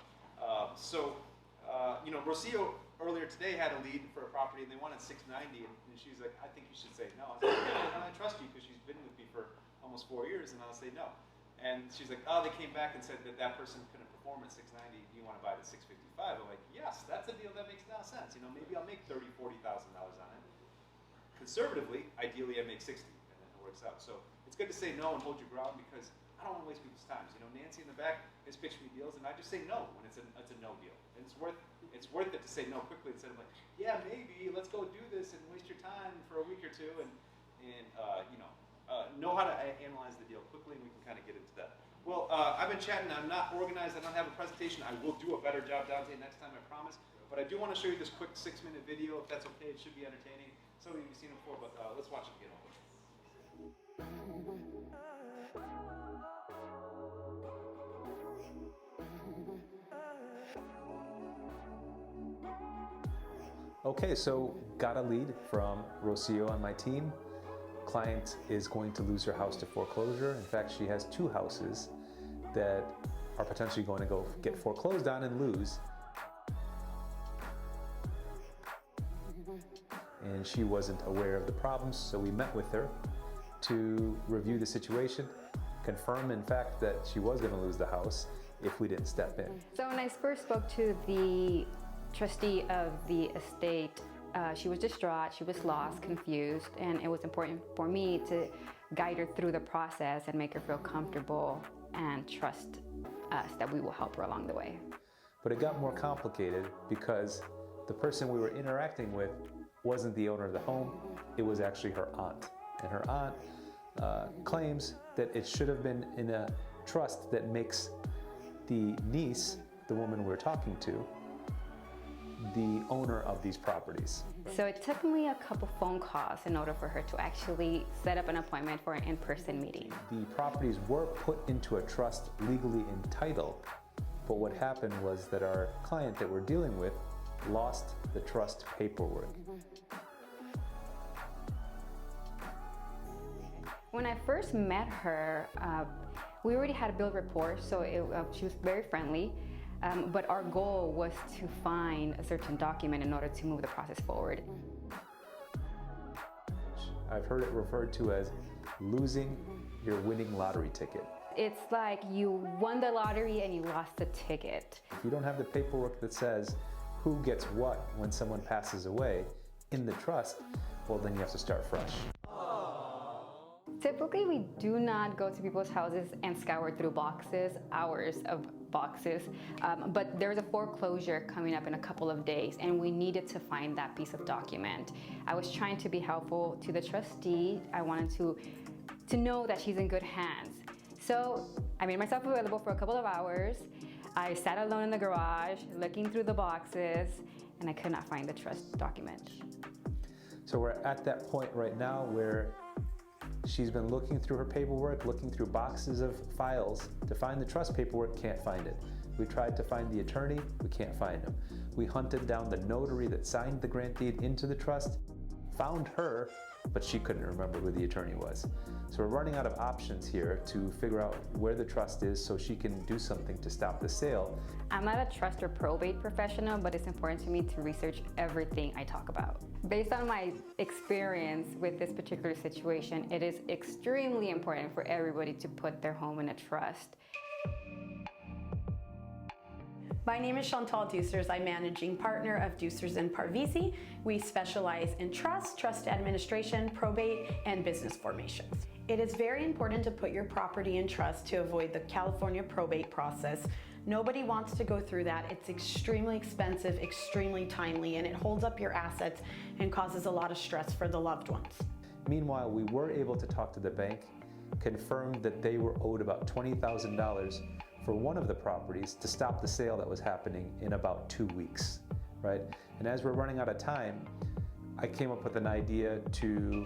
Rocio earlier today had a lead for a property, and they wanted 690, and she's like, "I think you should say no." I was like, "Yeah, I trust you because she's been with me for almost 4 years," and I'll say no. And she's like, "Oh, they came back and said that person couldn't perform at 690. Do you want to buy it at 655? I'm like, "Yes, that's a deal that makes no sense. Maybe I'll make $30,000, $40,000 on it. Conservatively, ideally, I make 60, and then it works out. So it's good to say no and hold your ground because I don't want to waste people's time. Nancy in the back has pitched me deals, and I just say no when it's a no deal. And it's worth it to say no quickly instead of like, "Yeah, maybe let's go do this and waste your time for a week or two," and know how to analyze the deal quickly, and we can kind of get into that. Well, I've been chatting. I'm not organized. I don't have a presentation. I will do a better job, Dante, next time, I promise. But I do want to show you this quick 6-minute video, if that's okay. It should be entertaining. Some of you have seen it before, but let's watch it again. Okay, so got a lead from Rocio on my team. Client is going to lose her house to foreclosure. In fact, she has 2 houses that are potentially going to go get foreclosed on and lose. And she wasn't aware of the problems, so we met with her to review the situation, confirm in fact that she was going to lose the house if we didn't step in. So when I first spoke to the trustee of the estate, she was distraught, she was lost, confused, and it was important for me to guide her through the process and make her feel comfortable and trust us that we will help her along the way. But it got more complicated because the person we were interacting with wasn't the owner of the home, it was actually her aunt. And her aunt claims that it should have been in a trust that makes the niece, the woman we're talking to, the owner of these properties. So it took me a couple phone calls in order for her to actually set up an appointment for an in-person meeting. The properties were put into a trust legally entitled, but what happened was that our client that we're dealing with lost the trust paperwork. When I first met her, we already had a build rapport, so she was very friendly. But our goal was to find a certain document in order to move the process forward. I've heard it referred to as losing your winning lottery ticket. It's like you won the lottery and you lost the ticket. If you don't have the paperwork that says who gets what when someone passes away in the trust, well, then you have to start fresh. Typically, we do not go to people's houses and scour through boxes, hours of boxes, but there's a foreclosure coming up in a couple of days, and we needed to find that piece of document. I was trying to be helpful to the trustee. I wanted to know that she's in good hands. So I made myself available for a couple of hours. I sat alone in the garage, looking through the boxes, and I could not find the trust document. So we're at that point right now where she's been looking through her paperwork, looking through boxes of files to find the trust paperwork, can't find it. We tried to find the attorney, we can't find him. We hunted down the notary that signed the grant deed into the trust, found her, but she couldn't remember who the attorney was. So we're running out of options here to figure out where the trust is so she can do something to stop the sale. I'm not a trust or probate professional, but it's important to me to research everything I talk about. Based on my experience with this particular situation, it is extremely important for everybody to put their home in a trust. My name is Chantal Deucers. I'm managing partner of Deucers & Parvisi. We specialize in trust administration, probate, and business formations. It is very important to put your property in trust to avoid the California probate process. Nobody wants to go through that. It's extremely expensive, extremely timely, and it holds up your assets and causes a lot of stress for the loved ones. Meanwhile, we were able to talk to the bank, confirmed that they were owed about $20,000 for one of the properties to stop the sale that was happening in about 2 weeks, right? And as we're running out of time, I came up with an idea to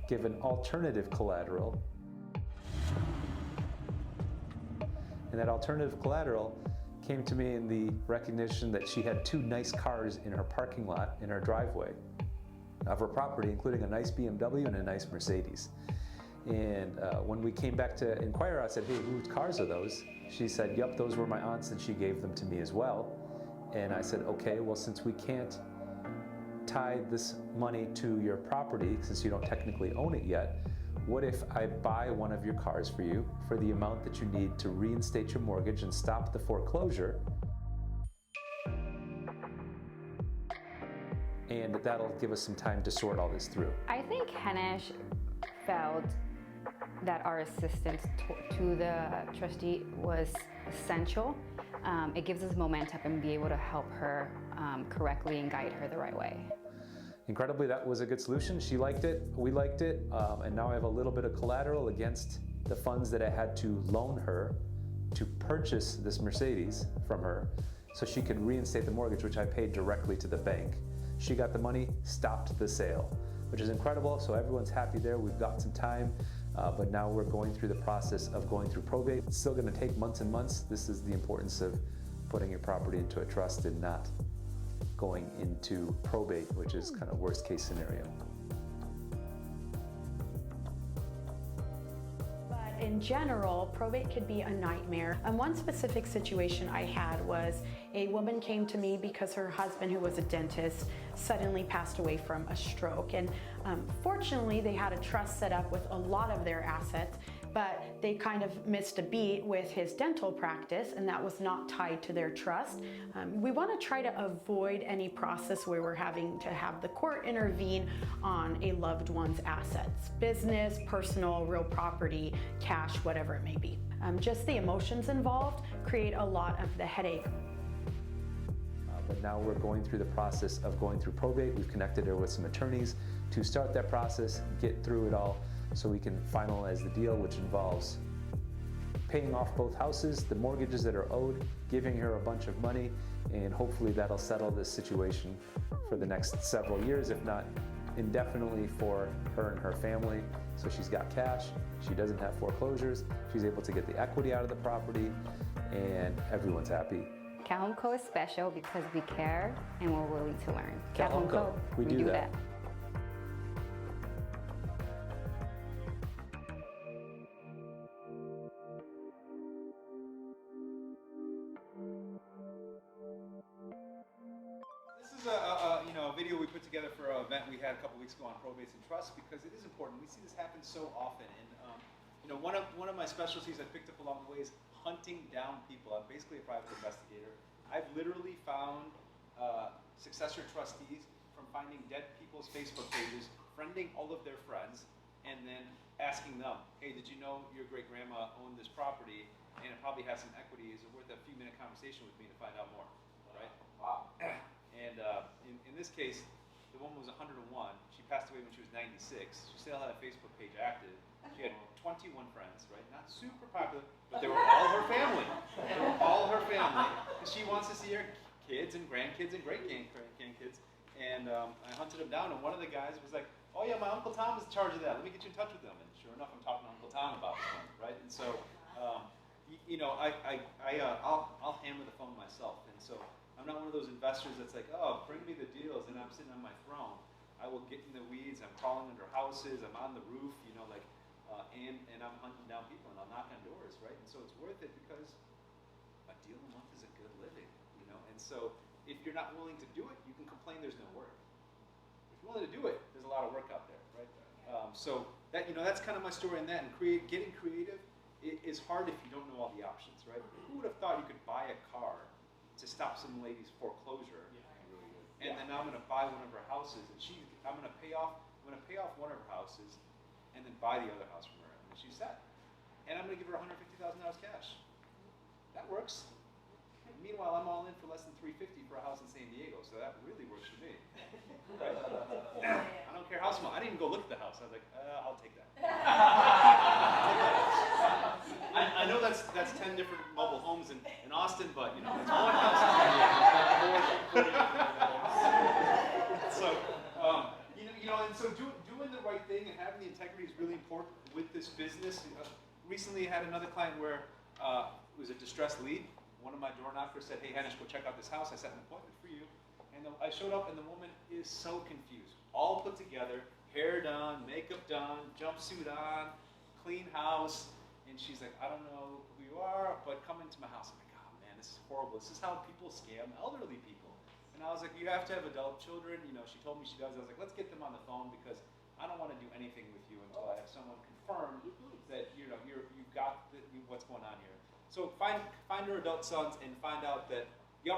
give an alternative collateral. And that alternative collateral came to me in the recognition that she had 2 nice cars in her parking lot, in her driveway of her property, including a nice BMW and a nice Mercedes. And when we came back to inquire, I said, hey, whose cars are those? She said, yep, those were my aunt's, and she gave them to me as well. And I said, okay, well, since we can't tie this money to your property, since you don't technically own it yet, what if I buy one of your cars for you for the amount that you need to reinstate your mortgage and stop the foreclosure? And that'll give us some time to sort all this through. I think Kenneth felt that our assistance to the trustee was essential. It gives us momentum and be able to help her correctly and guide her the right way. Incredibly, that was a good solution. She liked it, we liked it, and now I have a little bit of collateral against the funds that I had to loan her to purchase this Mercedes from her so she could reinstate the mortgage, which I paid directly to the bank. She got the money, stopped the sale, which is incredible. So everyone's happy there. We've got some time, but now we're going through the process of going through probate. It's still going to take months and months. This is the importance of putting your property into a trust and not going into probate, which is kind of worst case scenario. In general, probate could be a nightmare. And one specific situation I had was a woman came to me because her husband, who was a dentist, suddenly passed away from a stroke. And fortunately, they had a trust set up with a lot of their assets, but they kind of missed a beat with his dental practice, and that was not tied to their trust. We want to try to avoid any process where we're having to have the court intervene on a loved one's assets, business, personal, real property, cash, whatever it may be. Just the emotions involved create a lot of the headache. But now we're going through the process of going through probate. We've connected her with some attorneys to start that process, get through it all, so we can finalize the deal, which involves paying off both houses, the mortgages that are owed, giving her a bunch of money, and hopefully that'll settle this situation for the next several years, if not indefinitely, for her and her family. So she's got cash, she doesn't have foreclosures, she's able to get the equity out of the property, and everyone's happy. CalHomeCo is special because we care and we're willing to learn. CalHomeCo, we do that. This is a video we put together for an event we had a couple weeks ago on probates and trusts, because it is important. We see this happen so often, and one of my specialties I picked up along the way is hunting down people. I'm basically a private investigator. I've literally found successor trustees from finding dead people's Facebook pages, friending all of their friends, and then asking them, hey, did you know your great grandma owned this property and it probably has some equity? Is it worth a few minute conversation with me to find out more, right? Wow. And in this case, the woman was 101. She passed away when she was 96. She still had a Facebook page active. She had 21 friends, right? Not super popular, but they were all her family. They were all her family. And she wants to see her kids and grandkids and great-grandkids. And I hunted them down, and one of the guys was like, oh yeah, my Uncle Tom is in charge of that. Let me get you in touch with them. And sure enough, I'm talking to Uncle Tom about this one, right? And so, I'll hammer the phone myself. And so I'm not one of those investors that's like, oh, bring me the deals, and I'm sitting on my throne. I will get in the weeds. I'm crawling under houses. I'm on the roof, and I'm hunting down people, and I'll knock on doors, right? And so it's worth it because a deal a month is a good living, And so if you're not willing to do it, you can complain there's no work. If you're willing to do it, there's a lot of work out there, right? So that that's kind of my story on that. And getting creative is hard if you don't know all the options, right? Who would have thought you could buy a car to stop some lady's foreclosure? And then I'm going to buy one of her houses, and I'm going to pay off one of her houses, and then buy the other house from her, and she's set. And I'm going to give her $150,000 cash. that works. Meanwhile, I'm all in for less than $350 for a house in San Diego, so that really works for me. Right? I don't care how small. I didn't even go look at the house. I was like, I'll take that. I know that's 10 different mobile homes in Austin, but you know, it's one house in San Diego. So, and so doing the right thing and having the integrity is really important with this business. Recently, I had another client where it was a distressed lead. One of my door knockers said, "Hey, Hennish, go check out this house. I set an appointment for you." And I showed up, and the woman is so confused. All put together, hair done, makeup done, jumpsuit on, clean house. And she's like, "I don't know who you are, but come into my house." I'm like, "Oh, man, this is horrible. This is how people scam elderly people." And I was like, "You have to have adult children." You know, she told me she does. I was like, "Let's get them on the phone because I don't want to do anything with you until I have someone confirm that you've got what's going on here." So find her adult sons and find out that we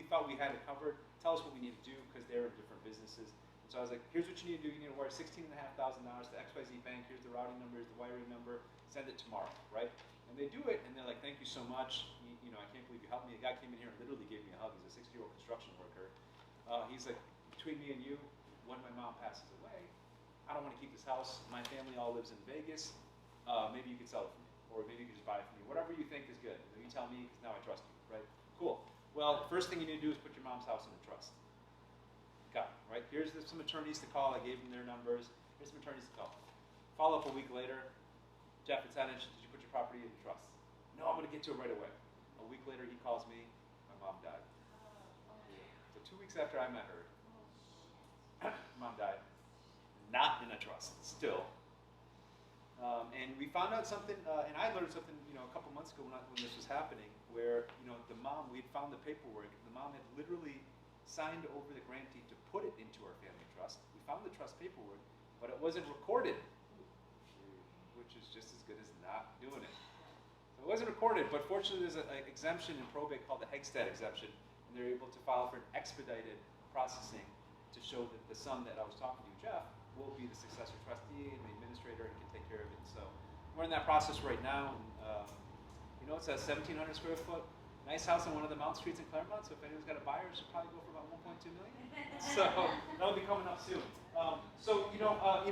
thought we had it covered. Tell us what we need to do because they're in different businesses. And so I was like, "Here's what you need to do. You need to wire $16,500 to XYZ Bank. Here's the routing number, here's the wiring number. Send it tomorrow, right?" And they do it, and they're like, "Thank you so much. I can't believe you helped me." A guy came in here and literally gave me a hug. He's a 60-year-old construction worker. He's like, "Between me and you, when my mom passes away, I don't want to keep this house. My family all lives in Vegas. Maybe you could sell it for me. Or maybe you can just buy it for me. Whatever you think is good. You tell me, because now I trust you, right?" Cool. Well, the first thing you need to do is put your mom's house in a trust. Got it, right? Here's some attorneys to call. I gave them their numbers. Here's some attorneys to call. Follow up a week later. "Jeff, it's Hennish. Did you put your property in trust?" "No, I'm going to get to it right away." A week later, he calls me. My mom died. So 2 weeks after I met her, mom died. Not in a trust, still. And we found out something, and I learned something, a couple months ago when this was happening, where, the mom, we had found the paperwork. The mom had literally signed over the grantee to put it into our family trust. We found the trust paperwork, but it wasn't recorded, which is just as good as not doing it. So it wasn't recorded, but fortunately there's an exemption in probate called the Hegstad exemption, and they're able to file for an expedited processing to show that the son that I was talking to, Jeff, will be the successor trustee and the administrator and can take care of it. So we're in that process right now. And, it's a 1,700 square foot nice house on one of the Mount Streets in Claremont. So if anyone's got a buyer, it should probably go for about $1.2 million. So that'll be coming up soon.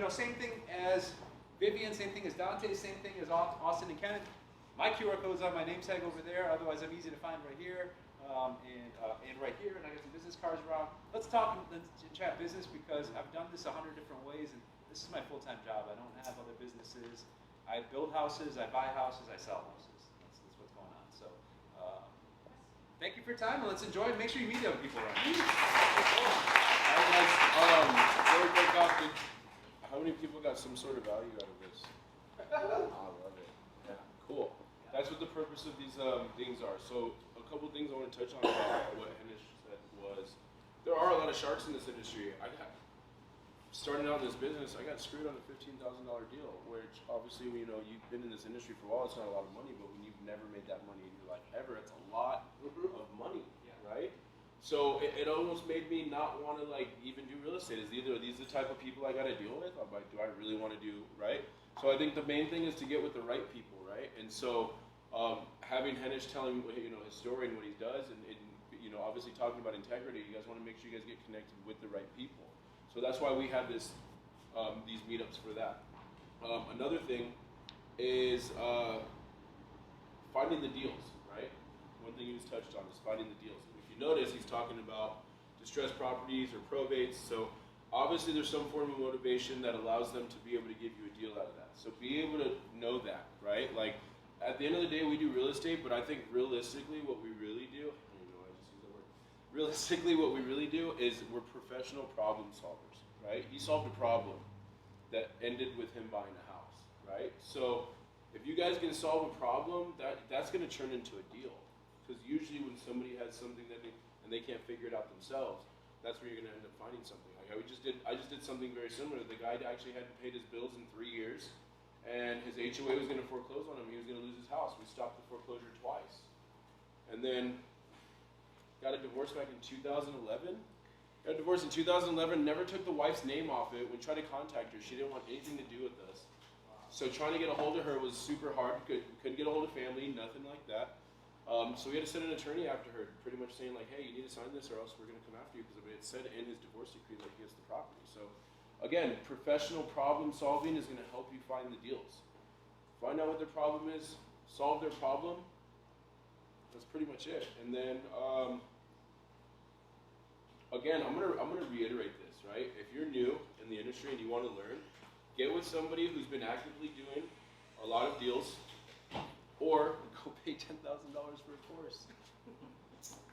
Same thing as Vivian, same thing as Dante, same thing as Austin and Kenneth. My QR code is on my name tag over there. Otherwise, I'm easy to find right here. And right here, and I got some business cards around. Let's talk and chat business because I've done this 100 different ways, and this is my full-time job. I don't have other businesses. I build houses, I buy houses, I sell houses. That's what's going on. So, thank you for your time, and let's enjoy it. Make sure you meet other people around. All right, guys. Before we break off, how many people got some sort of value out of this? I love it. Yeah, cool. That's what the purpose of these things are. So a couple things I want to touch on about what Hennish said was there are a lot of sharks in this industry. Starting out in this business, I got screwed on a $15,000 deal, which obviously, you've been in this industry for a while, it's not a lot of money, but when you've never made that money in your life ever, it's a lot of money, right? So it almost made me not want to even do real estate. Are these the type of people I got to deal with? I'm like, do I really want to do, right? So I think the main thing is to get with the right people, right? And so having Hennish telling his story and what he does, and obviously talking about integrity, you guys want to make sure you guys get connected with the right people. So that's why we have these meetups for that. Another thing is finding the deals, right? One thing he just touched on is finding the deals. If you notice, he's talking about distressed properties or probates. So obviously there's some form of motivation that allows them to be able to give you a deal out of that. So be able to know that, right? Like at the end of the day, we do real estate, but I think realistically what we really do, realistically what we really do is we're professional problem solvers, right? He solved a problem that ended with him buying a house, right? So if you guys can solve a problem, that's going to turn into a deal. Because usually when somebody has something and they can't figure it out themselves, that's where you're going to end up finding something. Like I just did something very similar. The guy actually hadn't paid his bills in 3 years, and his HOA was going to foreclose on him. He was going to lose his house. We stopped the foreclosure twice. And then got a divorce back in 2011. Got a divorce in 2011, never took the wife's name off it. We tried to contact her. She didn't want anything to do with us. So trying to get a hold of her was super hard. Couldn't get a hold of family, nothing like that. So we had to send an attorney after her, pretty much saying like, hey, you need to sign this or else we're going to come after you, because it said in his divorce decree that he gets the property. So again, professional problem solving is going to help you find the deals. Find out what their problem is, solve their problem. That's pretty much it. And then again, I'm gonna reiterate this, right? If you're new in the industry and you want to learn, get with somebody who's been actively doing a lot of deals, or go pay $10,000 for a course.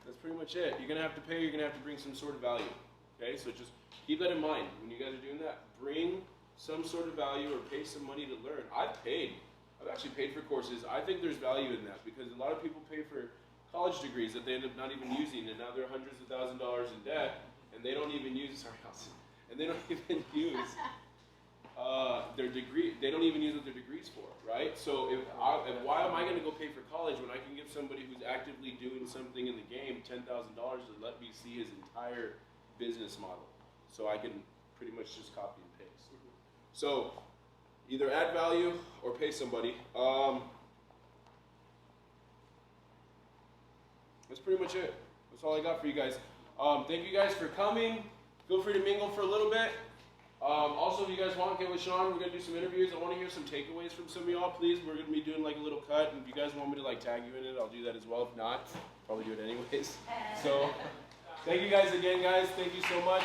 That's pretty much it. You're gonna have to pay. You're gonna have to bring some sort of value. Okay, so just keep that in mind when you guys are doing that. Bring some sort of value or pay some money to learn. I've actually paid for courses. I think there's value in that, because a lot of people pay for college degrees that they end up not even using, and now they're hundreds of $1,000s in debt, and they don't even use and they don't even use their degree. They don't even use what their degree's for, right? So why am I going to go pay for college when I can give somebody who's actively doing something in the game $10,000 to let me see his entire business model, so I can pretty much just copy and paste. So either add value or pay somebody. That's pretty much it. That's all I got for you guys. Thank you guys for coming. Feel free to mingle for a little bit. Also, if you guys want, get with Sean. We're going to do some interviews. I want to hear some takeaways from some of y'all, please. We're going to be doing like a little cut, and if you guys want me to like tag you in it, I'll do that as well. If not, probably do it anyways. So, thank you guys again, guys. Thank you so much.